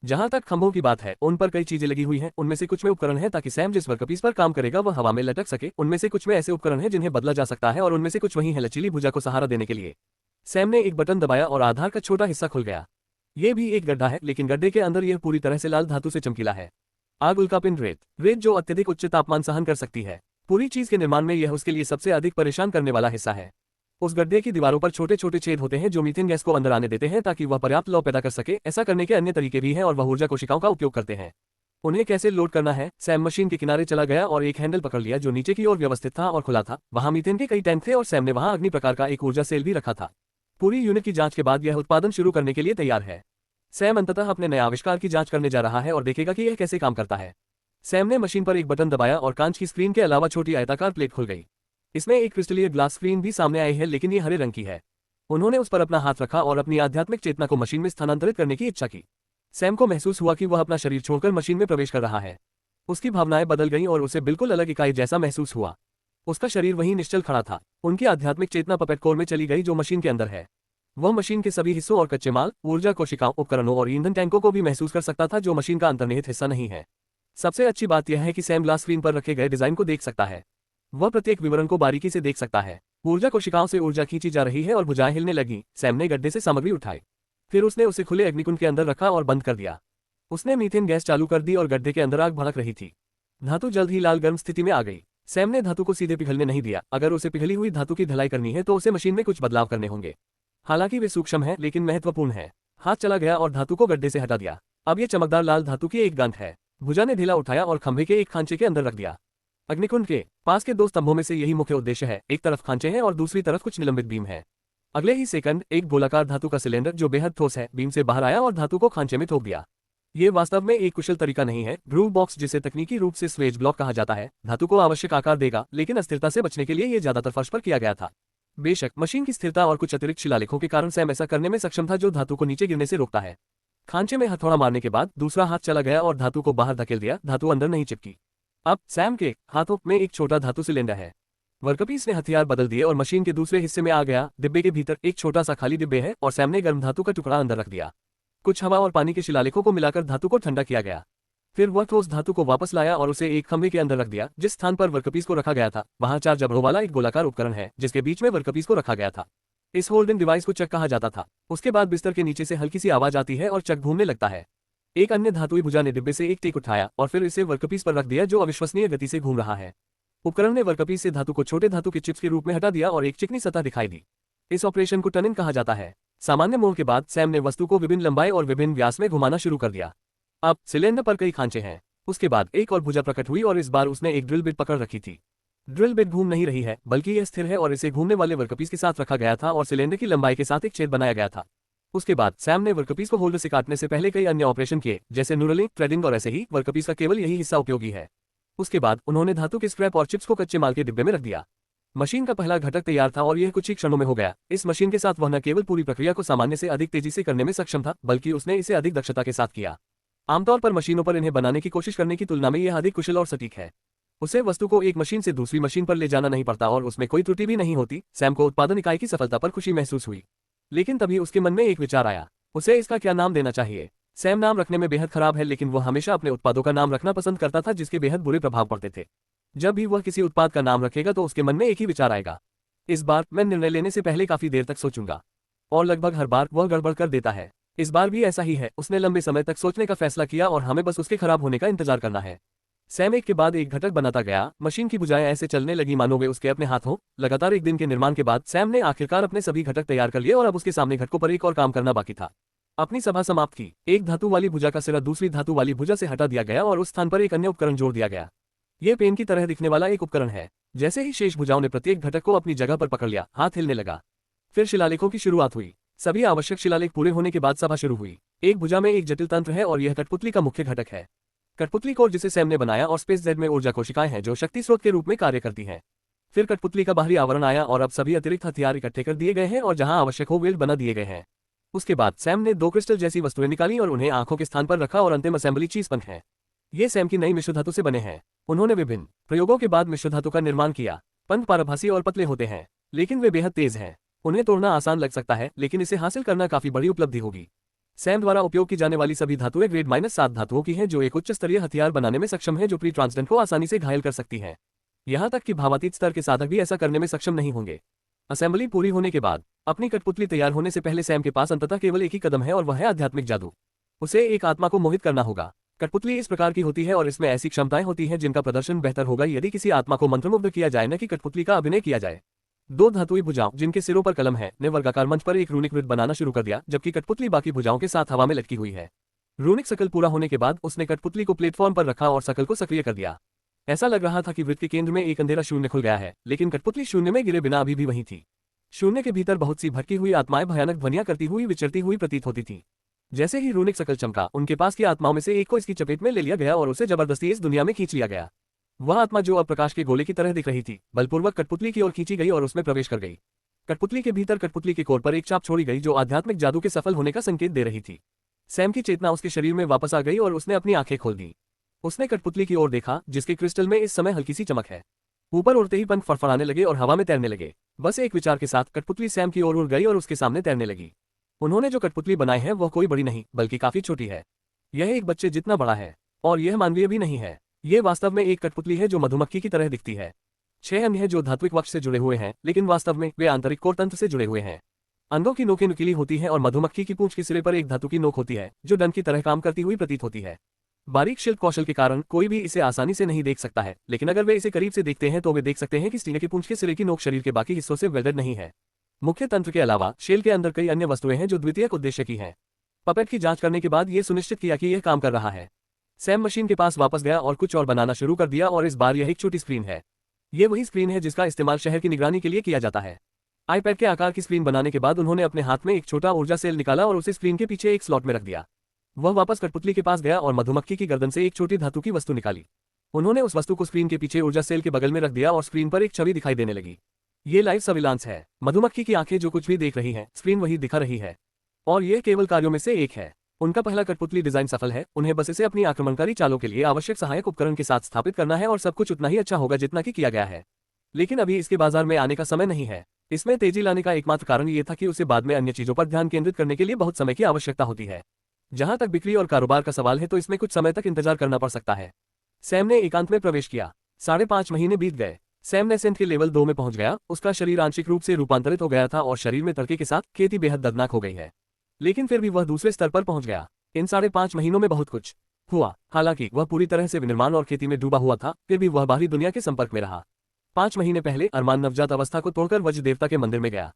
जहां तक खंभों की बात है उन पर कई चीजें लगी हुई हैं। उनमें से कुछ में उपकरण है ताकि सैम जिस वर्कपीस पर काम करेगा वह हवा में लटक सके। उनमें से कुछ में ऐसे उपकरण हैं जिन्हें बदला जा सकता है और उनमें से कुछ वही है लचीली भुजा को सहारा देने के लिए। सैम ने एक बटन दबाया और आधार का छोटा हिस्सा खुल गया। ये भी एक गड्ढा है लेकिन गड्ढे के अंदर यह पूरी तरह से लाल धातु से चमकीला है। आग, उल्कापिंड, रेत जो अत्यधिक उच्च तापमान सहन कर सकती है। पूरी चीज के निर्माण में यह उसके लिए सबसे अधिक परेशान करने वाला हिस्सा है। उस गड्ढे की दीवारों पर छोटे छोटे छेद होते हैं जो मीथेन गैस को अंदर आने देते हैं ताकि वह पर्याप्त लौ पैदा कर सके। ऐसा करने के अन्य तरीके भी हैं और वह ऊर्जा कोशिकाओं का उपयोग करते हैं। उन्हें कैसे लोड करना है? सैम मशीन के किनारे चला गया और एक हैंडल पकड़ लिया जो नीचे की ओर व्यवस्थित था और खुला था। वहां मीथेन के कई टैंक थे और सैम ने वहां अग्नि प्रकार का एक ऊर्जा सेल भी रखा था। पूरी यूनिट की जांच के बाद यह उत्पादन शुरू करने के लिए तैयार है। सैम अंततः अपने नए आविष्कार की जांच करने जा रहा है और देखेगा कि यह कैसे काम करता है। सैम ने मशीन पर एक बटन दबाया और कांच की स्क्रीन के अलावा छोटी आयताकार प्लेट खुल गई। इसमें एक क्रिस्टलीय ग्लास स्क्रीन भी सामने आई है लेकिन ये हरे रंग की है। उन्होंने उस पर अपना हाथ रखा और अपनी आध्यात्मिक चेतना को मशीन में स्थानांतरित करने की इच्छा की। सैम को महसूस हुआ कि वह अपना शरीर छोड़कर मशीन में प्रवेश कर रहा है। उसकी भावनाएं बदल गईं और उसे बिल्कुल अलग इकाई जैसा महसूस हुआ। उसका शरीर वहीं निश्चल खड़ा था। उनकी आध्यात्मिक चेतना पपेट कोर में चली गई जो मशीन के अंदर है। वह मशीन के सभी हिस्सों और कच्चे माल, ऊर्जा कोशिकाओं, उपकरणों और ईंधन टैंकों को भी महसूस कर सकता था जो मशीन का अंतर्निहित हिस्सा नहीं है। सबसे अच्छी बात यह है कि सैम ग्लास स्क्रीन पर रखे गए डिजाइन को देख सकता है। वह प्रत्येक विवरण को बारीकी से देख सकता है। ऊर्जा कोशिकाओं से ऊर्जा खींची जा रही है और भुजाएं हिलने लगी। सैम ने गड्ढे से सामग्री उठाई। फिर उसने उसे खुले अग्निकुंड के अंदर रखा और बंद कर दिया। उसने मीथेन गैस चालू कर दी और गड्ढे के अंदर आग भड़क रही थी। धातु जल्द ही लाल गर्म स्थिति में आ गई। सैम ने धातु को सीधे पिघलने नहीं दिया। अगर उसे पिघली हुई धातु की ढलाई करनी है तो उसे मशीन में कुछ बदलाव करने होंगे। हालांकि वे सूक्ष्म हैं लेकिन महत्वपूर्ण है। हाथ चला गया और धातु को गड्ढे से हटा दिया। अब यह चमकदार लाल धातु की एक गांठ है। भुजा ने ढीला उठाया और खंभे के एक खांचे के अंदर रख दिया। अग्निकुंड के पास के 2 स्तंभों में से यही मुख्य उद्देश्य है। एक तरफ खांचे हैं और दूसरी तरफ कुछ निलंबित बीम है। अगले ही सेकंड एक गोलाकार धातु का सिलेंडर जो बेहद ठोस है बीम से बाहर आया और धातु को खांचे में थोप दिया। ये वास्तव में एक कुशल तरीका नहीं है। ग्रूव बॉक्स, जिसे तकनीकी रूप से स्वेज ब्लॉक कहा जाता है, धातु को आवश्यक आकार देगा लेकिन अस्थिरता से बचने के लिए ये ज्यादातर फर्श पर किया गया था। बेशक मशीन की स्थिरता और कुछ अतिरिक्त शिलालेखों के कारण सैम ऐसा करने में सक्षम था जो धातु को नीचे गिरने से रोकता है। खांचे में हथौड़ा मारने के बाद दूसरा हाथ चला गया और धातु को बाहर धकेल दिया। धातु अंदर नहीं चिपकी। अब सैम के हाथों में एक छोटा धातु सिलेंडर है। वर्कपीस ने हथियार बदल दिए और मशीन के दूसरे हिस्से में आ गया। डिब्बे के भीतर एक छोटा सा खाली डिब्बे है और सैम ने गर्म धातु का टुकड़ा अंदर रख दिया। कुछ हवा और पानी के शिलालेखों को मिलाकर धातु को ठंडा किया गया। फिर वह ठोस धातु को वापस लाया और उसे एक खंभे के अंदर रख दिया। जिस स्थान पर वर्कपीस को रखा गया था वहां 4 जबड़ों वाला एक गोलाकार उपकरण है जिसके बीच में वर्कपीस को रखा गया था। इस होल्डिंग डिवाइस को चक कहा जाता था। उसके बाद बिस्तर के नीचे से हल्की सी आवाज आती है और चक घूमने लगता है। एक अन्य धातुई भुजा ने डिब्बे से एक टेक उठाया और फिर इसे वर्कपीस पर रख दिया जो अविश्वसनीय गति से घूम रहा है। उपकरण ने वर्कपीस से धातु को छोटे धातु के चिप्स के रूप में हटा दिया और एक चिकनी सतह दिखाई दी। इस ऑपरेशन को टनिंग कहा जाता है। सामान्य मोड़ के बाद सैम ने वस्तु को विभिन्न लंबाई और विभिन्न व्यास में घुमाना शुरू कर दिया। अब सिलेंडर पर कई खांचे हैं। उसके बाद एक और भुजा प्रकट हुई और इस बार उसने एक ड्रिल बिट पकड़ रखी थी। ड्रिल बिट घूम नहीं रही है बल्कि यह स्थिर है और इसे घूमने वाले वर्कपीस के साथ रखा गया था और सिलेंडर की लंबाई के साथ एक छेद बनाया गया था। उसके बाद सैम ने वर्कपीस को होल्डर से काटने से पहले कई अन्य ऑपरेशन किए जैसे नूरलिंग, थ्रेडिंग और ऐसे ही वर्कपीस का केवल यही हिस्सा उपयोगी है। उसके बाद उन्होंने धातु के स्क्रैप और चिप्स को कच्चे माल के डिब्बे में रख दिया। मशीन का पहला घटक तैयार था और यह कुछ ही क्षणों में हो गया। इस मशीन के साथ वह न केवल पूरी प्रक्रिया को सामान्य से अधिक तेजी से करने में सक्षम था बल्कि उसने इसे अधिक दक्षता के साथ किया। आमतौर पर मशीनों पर इन्हें बनाने की कोशिश करने की तुलना में यह अधिक कुशल और सटीक है। उसे वस्तु को एक मशीन से दूसरी मशीन पर ले जाना नहीं पड़ता और उसमें कोई त्रुटि भी नहीं होती। सैम को उत्पादन इकाई की सफलता पर खुशी महसूस हुई, लेकिन तभी उसके मन में एक विचार आया, उसे इसका क्या नाम देना चाहिए। सैम नाम रखने में बेहद खराब है लेकिन वह हमेशा अपने उत्पादों का नाम रखना पसंद करता था जिसके बेहद बुरे प्रभाव पड़ते थे। जब भी वह किसी उत्पाद का नाम रखेगा तो उसके मन में एक ही विचार आएगा, इस बार मैं निर्णय लेने से पहले काफी देर तक सोचूंगा। और लगभग हर बार वह गड़बड़ कर देता है। इस बार भी ऐसा ही है। उसने लंबे समय तक सोचने का फैसला किया और हमें बस उसके खराब होने का इंतजार करना है। सैम एक के बाद एक घटक बनाता गया। मशीन की भुजाएं ऐसे चलने लगी मानो वे उसके अपने हाथ हों। लगातार एक दिन के निर्माण के बाद सैम ने आखिरकार अपने सभी घटक तैयार कर लिए और अब उसके सामने घटकों पर एक और काम करना बाकी था। अपनी सभा समाप्त की। एक धातु वाली भुजा का सिरा दूसरी धातु वाली भुजा से हटा दिया गया और उस स्थान पर एक अन्य उपकरण जोड़ दिया गया। यह पेन की तरह दिखने वाला एक उपकरण है। जैसे ही शेष भुजाओं ने प्रत्येक घटक को अपनी जगह पर पकड़ लिया, हाथ हिलने लगा। फिर शिलालेखों की शुरुआत हुई। सभी आवश्यक शिलालेख पूरे होने के बाद सभा शुरू हुई। एक भुजा में एक जटिल तंत्र है और यह कठपुतली का मुख्य घटक है। कठपुतली कोर जिसे सैम ने बनाया और स्पेस जेड में ऊर्जा कोशिकाएं हैं जो शक्ति स्रोत के रूप में कार्य करती हैं। फिर कठपुतली का बाहरी आवरण आया और अब सभी अतिरिक्त हथियार इकट्ठे कर दिए गए हैं और जहां आवश्यक हो वेल्ड बना दिए गए हैं। उसके बाद सैम ने 2 क्रिस्टल जैसी वस्तुएं निकाली और उन्हें आंखों के स्थान पर रखा और अंतिम असेंबली चीज पंख है। ये सैम की नई मिश्र धातु से बने हैं। उन्होंने विभिन्न प्रयोगों के बाद मिश्र धातु का निर्माण किया। पंख पारभासी और पतले होते हैं लेकिन वे बेहद तेज हैं। उन्हें तोड़ना आसान लग सकता है लेकिन इसे हासिल करना काफी बड़ी उपलब्धि होगी। सैम द्वारा उपयोग की जाने वाली सभी धातुएं ग्रेड -7 धातुओं की हैं जो एक उच्च स्तरीय हथियार बनाने में सक्षम है जो प्री ट्रांसडेंट को आसानी से घायल कर सकती है। यहां तक कि भावातीत स्तर के साधक भी ऐसा करने में सक्षम नहीं होंगे। असेंबली पूरी होने के बाद अपनी कठपुतली तैयार होने से पहले सैम के पास अंततः केवल एक ही कदम है और वह है आध्यात्मिक जादू। उसे एक आत्मा को मोहित करना होगा। कठपुतली इस प्रकार की होती है और इसमें ऐसी क्षमताएं होती हैं जिनका प्रदर्शन बेहतर होगा यदि किसी आत्मा को मंत्रमुग्ध किया जाए न कि कठपुतली का अभिनय किया जाए। 2 धातुई भुजाओं जिनके सिरों पर कलम है ने वर्गाकार मंच पर एक रूनिक वृत्त बनाना शुरू कर दिया जबकि कठपुतली बाकी भुजाओं के साथ हवा में लटकी हुई है। रूनिक सकल पूरा होने के बाद उसने कठपुतली को प्लेटफॉर्म पर रखा और सकल को सक्रिय कर दिया। ऐसा लग रहा था कि वृत्त के केंद्र में एक अंधेरा शून्य खुल गया है लेकिन कठपुतली शून्य में गिरे बिना अभी भी वहीं थी। शून्य के भीतर बहुत सी भटकी हुई आत्माएं भयानक ध्वनियां करती हुई विचरती हुई प्रतीत होती थी। जैसे ही रूनिक सकल चमका उनके पास की आत्माओं में से एक को इसकी चपेट में ले लिया गया और उसे जबरदस्ती इस दुनिया में खींच लिया गया। वह आत्मा जो अब प्रकाश के गोले की तरह दिख रही थी बलपूर्वक कठपुतली की ओर खींची गई और उसमें प्रवेश कर गई। कठपुतली के भीतर कठपुतली के कोर पर एक चाप छोड़ी गई जो आध्यात्मिक जादू के सफल होने का संकेत दे रही थी। सैम की चेतना उसके शरीर में वापस आ गई और उसने अपनी आंखें खोल दी। उसने कठपुतली की ओर देखा जिसके क्रिस्टल में इस समय हल्की सी चमक है। ऊपर उड़ते ही पंख फड़फड़ाने लगे और हवा में तैरने लगे। बस एक विचार के साथ कठपुतली सैम की ओर उड़ गई और उसके सामने तैरने लगी। उन्होंने जो कठपुतली बनाई है वह कोई बड़ी नहीं बल्कि काफी छोटी है। यह एक बच्चे जितना बड़ा है और यह मानवीय भी नहीं है। यह वास्तव में एक कठपुतली है जो मधुमक्खी की तरह दिखती है। 6 अंग हैं जो धात्विक वक्ष से जुड़े हुए हैं लेकिन वास्तव में वे आंतरिक कोर तंत्र से जुड़े हुए हैं। अंगों की नोकें नुकीली होती हैं और मधुमक्खी की पूंछ के सिरे पर एक धातु की नोक होती है जो डंक की तरह काम करती हुई प्रतीत होती है। बारीक शिल्प कौशल के कारण कोई भी इसे आसानी से नहीं देख सकता है लेकिन अगर वे इसे करीब से देखते हैं तो वे देख सकते हैं कि स्टील की पूंछ के सिरे की नोक शरीर के बाकी हिस्सों से वेल्डेड नहीं है। मुख्य तंत्र के अलावा शेल के अंदर कई अन्य वस्तुएं हैं जो द्वितीयक उद्देश्य की हैं। पपेट की जांच करने के बाद यह सुनिश्चित किया कि यह काम कर रहा है। सैम मशीन के पास वापस गया और कुछ और बनाना शुरू कर दिया और इस बार यह एक छोटी स्क्रीन है। यह वही स्क्रीन है जिसका इस्तेमाल शहर की निगरानी के लिए किया जाता है। आईपैड के आकार की स्क्रीन बनाने के बाद उन्होंने अपने हाथ में एक छोटा ऊर्जा सेल निकाला और उसे स्क्रीन के पीछे एक स्लॉट में रख दिया। वह वापस कठपुतली के पास गया और मधुमक्खी की गर्दन से एक छोटी धातु की वस्तु निकाली। उन्होंने उस वस्तु को स्क्रीन के पीछे ऊर्जा सेल के बगल में रख दिया और स्क्रीन पर एक छवि दिखाई देने लगी। ये लाइव सर्विलांस है। मधुमक्खी की आंखें जो कुछ भी देख रही हैं, स्क्रीन वही दिखा रही है। और यह केवल कार्यों में से एक है। उनका पहला कठपुतली डिजाइन सफल है। उन्हें बस इसे अपनी आक्रमणकारी चालों के लिए आवश्यक सहायक उपकरण के साथ स्थापित करना है और सब कुछ उतना ही अच्छा होगा जितना कि किया गया है। लेकिन अभी इसके बाजार में आने का समय नहीं है। इसमें तेजी लाने का एकमात्र कारण ये था कि उसे बाद में अन्य चीजों पर ध्यान केंद्रित करने के लिए बहुत समय की आवश्यकता होती है। जहां तक बिक्री और कारोबार का सवाल है तो इसमें कुछ समय तक इंतजार करना पड़ सकता है। सैम ने एकांत में प्रवेश किया। 5.5 महीने बीत गए। सैम नेसेंट के लेवल 2 में पहुंच गया। उसका शरीर आंशिक रूप से रूपांतरित हो गया था और शरीर में तड़के के साथ खेती बेहद दर्दनाक हो गई है, लेकिन फिर भी वह दूसरे स्तर पर पहुंच गया। इन 5.5 महीनों में बहुत कुछ हुआ। हालांकि वह पूरी तरह से विनिर्माण और खेती में डूबा हुआ था, फिर भी वह बाहरी दुनिया के संपर्क में रहा। 5 महीने पहले अरमान नवजात अवस्था को तोड़कर वज्र देवता के मंदिर में गया।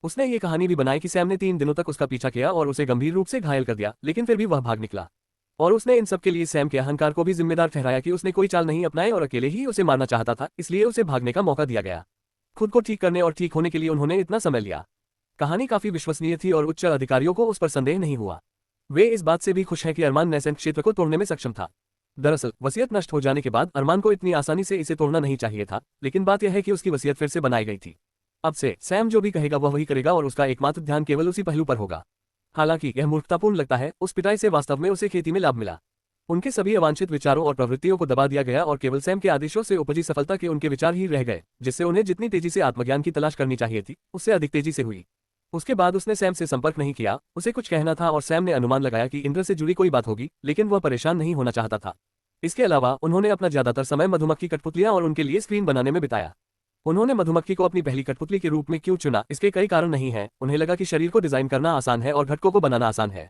उसने ये कहानी भी बनाई कि सैम ने 3 दिनों तक उसका पीछा किया और उसे गंभीर रूप से घायल कर दिया, लेकिन फिर भी वह भाग निकला। और उसने इन सब के लिए सैम के अहंकार को भी जिम्मेदार ठहराया कि उसने कोई चाल नहीं अपनाई और अकेले ही उसे मारना चाहता था, इसलिए उसे भागने का मौका दिया गया। खुद को ठीक करने और ठीक होने के लिए उन्होंने इतना समय लिया। कहानी काफी विश्वसनीय थी और उच्च अधिकारियों को उस पर संदेह नहीं हुआ। वे इस बात से भी खुश हैं कि अरमान नेसेंट क्षेत्र को तोड़ने में सक्षम था। दरअसल वसीयत नष्ट हो जाने के बाद अरमान को इतनी आसानी से इसे तोड़ना नहीं चाहिए था, लेकिन बात यह है कि उसकी वसीयत फिर से बनाई गई थी। अब से सैम जो भी कहेगा वह वही करेगा और उसका एकमात्र ध्यान केवल उसी पहलू पर होगा। हालांकि यह मूर्खतापूर्ण लगता है, उस पिटाई से वास्तव में उसे खेती में लाभ मिला। उनके सभी अवांछित विचारों और प्रवृत्तियों को दबा दिया गया और केवल सैम के आदेशों से उपजी सफलता के उनके विचार ही रह गए, जिससे उन्हें जितनी तेजी से आत्मज्ञान की तलाश करनी चाहिए थी, उससे अधिक तेजी से हुई। उसके बाद उसने सैम से संपर्क नहीं किया। उसे कुछ कहना था और सैम ने अनुमान लगाया कि इंद्र से जुड़ी कोई बात होगी, लेकिन वह परेशान नहीं होना चाहता था। इसके अलावा उन्होंने अपना ज्यादातर समय मधुमक्खी कठपुतलियां और उनके लिए स्क्रीन बनाने में बिताया। उन्होंने मधुमक्खी को अपनी पहली कठपुतली के रूप में क्यों चुना, इसके कई कारण नहीं हैं। उन्हें लगा कि शरीर को डिजाइन करना आसान है और घटकों को बनाना आसान है।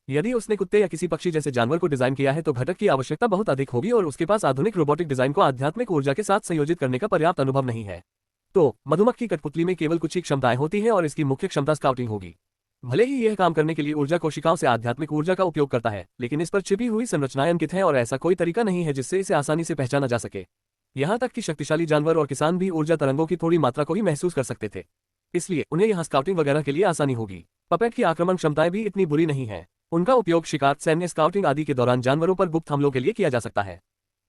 यदि उसने कुत्ते या किसी पक्षी जैसे जानवर को डिजाइन किया है तो घटक की आवश्यकता बहुत अधिक होगी और उसके पास आधुनिक रोबोटिक डिजाइन को आध्यात्मिक ऊर्जा के साथ संयोजित करने का पर्याप्त अनुभव नहीं है। तो मधुमक्खी कठपुतली में केवल कुछ ही क्षमताएं होती हैं और इसकी मुख्य क्षमता स्काउटिंग होगी। भले ही यह काम करने के लिए ऊर्जा कोशिकाओं से आध्यात्मिक ऊर्जा का उपयोग करता है, लेकिन इस पर छिपी हुई संरचनाएं अंकित हैं और ऐसा कोई तरीका नहीं है जिससे इसे आसानी से पहचाना जा सके। यहाँ तक कि शक्तिशाली जानवर और किसान भी ऊर्जा तरंगों की थोड़ी मात्रा को ही महसूस कर सकते थे, इसलिए उन्हें यहाँ स्काउटिंग वगैरह के लिए आसानी होगी। पपेट की आक्रमण क्षमताएं भी इतनी बुरी नहीं है। उनका उपयोग शिकार, सैन्य, स्काउटिंग आदि के दौरान जानवरों पर गुप्त हमलों के लिए किया जा सकता है।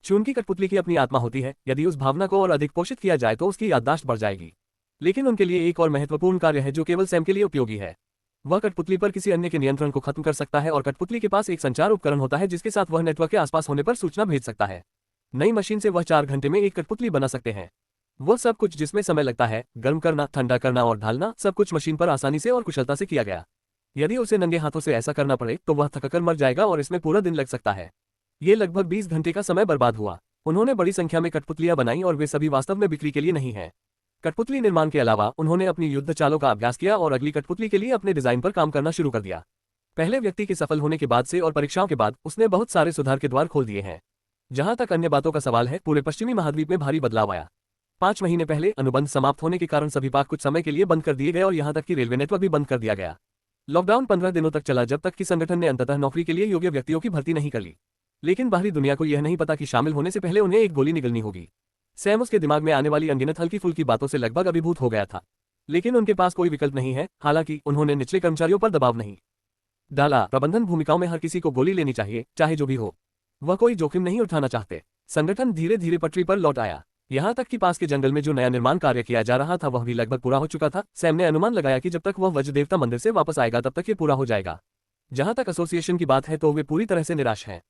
चून की कठपुतली की अपनी आत्मा होती है, यदि उस भावना को और अधिक पोषित किया जाए तो उसकी याददाश्त बढ़ जाएगी। लेकिन उनके लिए एक और महत्वपूर्ण कार्य है जो केवल सैम के लिए उपयोगी है। वह कठपुतली पर किसी अन्य के नियंत्रण को खत्म कर सकता है और कठपुतली के पास एक संचार उपकरण होता है जिसके साथ वह नेटवर्क के आसपास होने पर सूचना भेज सकता है। नई मशीन से वह 4 घंटे में एक कठपुतली बना सकते हैं। वह सब कुछ जिसमें समय लगता है, गर्म करना, ठंडा करना और ढालना, सब कुछ मशीन पर आसानी से और कुशलता से किया गया। यदि उसे नंगे हाथों से ऐसा करना पड़े तो वह थककर मर जाएगा और इसमें पूरा दिन लग सकता है। ये लगभग 20 घंटे का समय बर्बाद हुआ। उन्होंने बड़ी संख्या में कठपुतलियां बनाई और वे सभी वास्तव में बिक्री के लिए नहीं हैं। कठपुतली निर्माण के अलावा उन्होंने अपनी युद्ध चालों का अभ्यास किया और अगली कठपुतली के लिए अपने डिजाइन पर काम करना शुरू कर दिया। पहले व्यक्ति के सफल होने के बाद से और परीक्षाओं के बाद उसने बहुत सारे सुधार के द्वार खोल दिए हैं। जहां तक अन्य बातों का सवाल है, पूरे पश्चिमी महाद्वीप में भारी बदलाव आया। 5 महीने पहले अनुबंध समाप्त होने के कारण सभी पार्क कुछ समय के लिए बंद कर दिए गए और यहां तक कि रेलवे नेटवर्क भी बंद कर दिया गया। लॉकडाउन 15 दिनों तक चला, जब तक कि संगठन ने अंततः नौकरी के लिए योग्य व्यक्तियों की भर्ती नहीं कर ली। लेकिन बाहरी दुनिया को यह नहीं पता कि शामिल होने से पहले उन्हें एक गोली निगलनी होगी। सैम उसके दिमाग में आने वाली अनगिनत हल्की फुल्की बातों से लगभग अभिभूत हो गया था, लेकिन उनके पास कोई विकल्प नहीं है। हालांकि उन्होंने निचले कर्मचारियों पर दबाव नहीं डाला। प्रबंधन भूमिकाओं में हर किसी को गोली लेनी चाहिए, चाहे जो भी हो। वह कोई जोखिम नहीं उठाना चाहते। संगठन धीरे धीरे पटरी पर लौट आया। यहाँ तक कि पास के जंगल में जो नया निर्माण कार्य किया जा रहा था वह भी लगभग पूरा हो चुका था। सैम ने अनुमान लगाया कि जब तक वह वज्र देवता मंदिर से वापस आएगा तब तक ये पूरा हो जाएगा। जहां तक एसोसिएशन की बात है तो वे पूरी तरह से निराश हैं।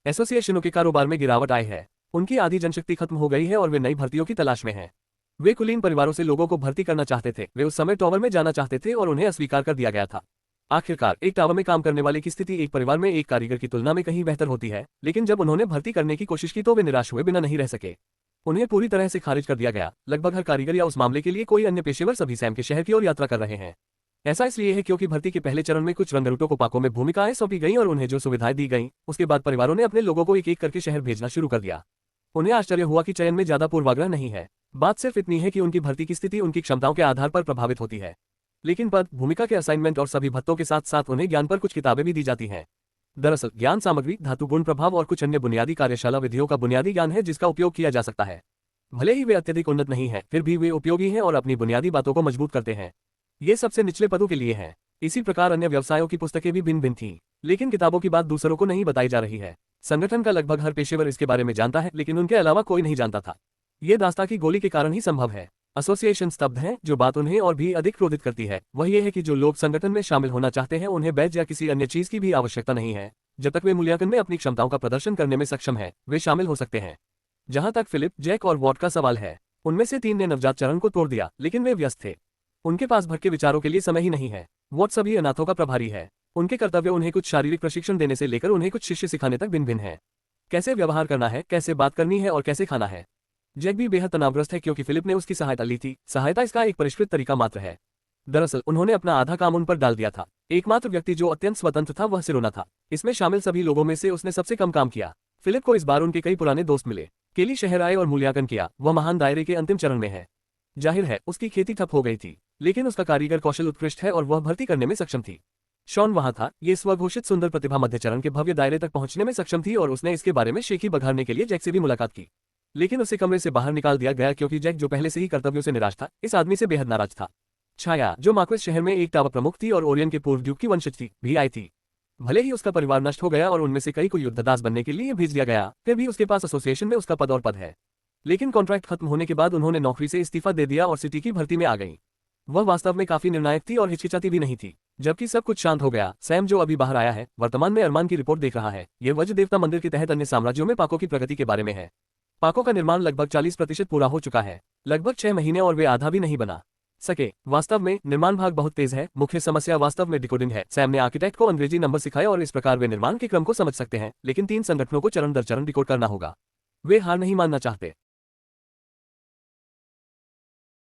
एसोसिएशनों के कारोबार में गिरावट आई है। उनकी आधी जनशक्ति खत्म हो गई है और वे नई भर्तियों की तलाश में हैं। वे कुलीन परिवारों से लोगों को भर्ती करना चाहते थे। वे उस समय टावर में जाना चाहते थे और उन्हें अस्वीकार कर दिया गया था। आखिरकार एक टावर में काम करने वाले की स्थिति एक परिवार में एक कारीगर की तुलना में कहीं बेहतर होती है, लेकिन जब उन्होंने भर्ती करने की कोशिश की तो वे निराश हुए बिना नहीं रह सके। उन्हें पूरी तरह से खारिज कर दिया गया। लगभग हर कारीगर या उस मामले के लिए कोई अन्य पेशेवर सभी सैम के शहर की ओर यात्रा कर रहे हैं। ऐसा इसलिए है क्योंकि भर्ती के पहले चरण में कुछ रंगरूटों को पाकों में भूमिकाएं सौंपी गईं और उन्हें जो सुविधाएं दी गईं, उसके बाद परिवारों ने अपने लोगों को एक एक करके शहर भेजना शुरू कर दिया। उन्हें आश्चर्य हुआ कि चयन में ज्यादा पूर्वाग्रह नहीं है। बात सिर्फ इतनी है कि उनकी भर्ती की स्थिति उनकी क्षमताओं के आधार पर प्रभावित होती है। लेकिन पद, भूमिका के असाइनमेंट और सभी भत्तों के साथ साथ उन्हें ज्ञान पर कुछ किताबें भी दी जाती हैं। दरअसल ज्ञान सामग्री, धातु गुण प्रभाव और कुछ अन्य बुनियादी कार्यशाला विधियों का बुनियादी ज्ञान है जिसका उपयोग किया जा सकता है। भले ही वे अत्यधिक उन्नत नहीं हैं, फिर भी वे उपयोगी हैं और अपनी बुनियादी बातों को मजबूत करते हैं। ये सबसे निचले पदों के लिए है। इसी प्रकार अन्य व्यवसायों की पुस्तकें भी भिन्न भिन्न थीं, लेकिन किताबों की बात दूसरों को नहीं बताई जा रही है। संगठन का लगभग हर पेशेवर इसके बारे में जानता है, लेकिन उनके अलावा कोई नहीं जानता था। ये दास्तां की गोली के कारण ही संभव है। एसोसिएशन स्तब्ध है। जो बात उन्हें और भी अधिक क्रोधित करती है वह ये है कि जो लोग संगठन में शामिल होना चाहते हैं उन्हें बैज या किसी अन्य चीज की भी आवश्यकता नहीं है। जब तक वे मूल्यांकन में अपनी क्षमताओं का प्रदर्शन करने में सक्षम है, वे शामिल हो सकते हैं। जहां तक फिलिप, जैक और वॉट का सवाल है, उनमें से 3 ने नवजात चरण को तोड़ दिया, लेकिन वे व्यस्त थे। उनके पास भटके विचारों के लिए समय ही नहीं है। वॉट सभी अनाथों का प्रभारी है। उनके कर्तव्य उन्हें कुछ शारीरिक प्रशिक्षण देने से लेकर उन्हें कुछ शिष्य सिखाने तक भिन्न भिन्न है। कैसे व्यवहार करना है, कैसे बात करनी है और कैसे खाना है। जैक भी बेहद तनावग्रस्त है क्योंकि फिलिप ने उसकी सहायता ली थी। सहायता इसका एक परिष्कृत तरीका मात्र है। दरअसल उन्होंने अपना आधा काम उन पर डाल दिया था। एकमात्र व्यक्ति जो अत्यंत स्वतंत्र था वह सिरोना था। इसमें शामिल सभी लोगों में से उसने सबसे कम काम किया। फिलिप को इस बार उनके कई पुराने दोस्त मिले। केली शहर आए और मूल्यांकन किया। वह महान दायरे के अंतिम चरण में है। जाहिर है उसकी खेती ठप हो गई थी, लेकिन उसका कारीगर कौशल उत्कृष्ट है और वह भर्ती करने में सक्षम थी। शॉन वहां था। ये स्वघोषित सुंदर प्रतिभा मध्य चरण के भव्य दायरे तक पहुंचने में सक्षम थी और उसने इसके बारे में शेखी बघारने के लिए जैक से भी मुलाकात की। लेकिन उसे कमरे से बाहर निकाल दिया गया क्योंकि जैक, जो पहले से ही कर्तव्यों से निराश था, इस आदमी से बेहद नाराज था। छाया, जो मार्क्वेस शहर में एक टावर प्रमुख थी और ओरियन के पूर्व ड्यूक की वंशज थी, भी आई थी। भले ही उसका परिवार नष्ट हो गया और उनमें से कई को युद्धदास बनने के लिए भेज दिया गया, फिर भी उसके पास एसोसिएशन में उसका पद और पद है। लेकिन कॉन्ट्रैक्ट खत्म होने के बाद उन्होंने नौकरी से इस्तीफा दे दिया और सिटी की भर्ती में आ गई। वह वास्तव में काफी निर्णायक थी और हिचकिचाती भी नहीं थी। जबकि सब कुछ शांत हो गया, सैम, जो अभी बाहर आया है, वर्तमान में अरमान की रिपोर्ट देख रहा है। ये वज्र देवता मंदिर के तहत अन्य साम्राज्यों में पाकों की प्रगति के बारे में है। पाकों का निर्माण लगभग 40% पूरा हो चुका है। लगभग 6 महीने और वे आधा भी नहीं बना सके। वास्तव में निर्माण भाग बहुत तेज है। मुख्य समस्या वास्तव में डिकोडिंग है। सैम ने आर्किटेक्ट को अंग्रेजी नंबर सिखाए और इस प्रकार वे निर्माण के क्रम को समझ सकते हैं, लेकिन 3 संगठनों को चरण दर चरण डिकोड करना होगा। वे हार नहीं मानना चाहते।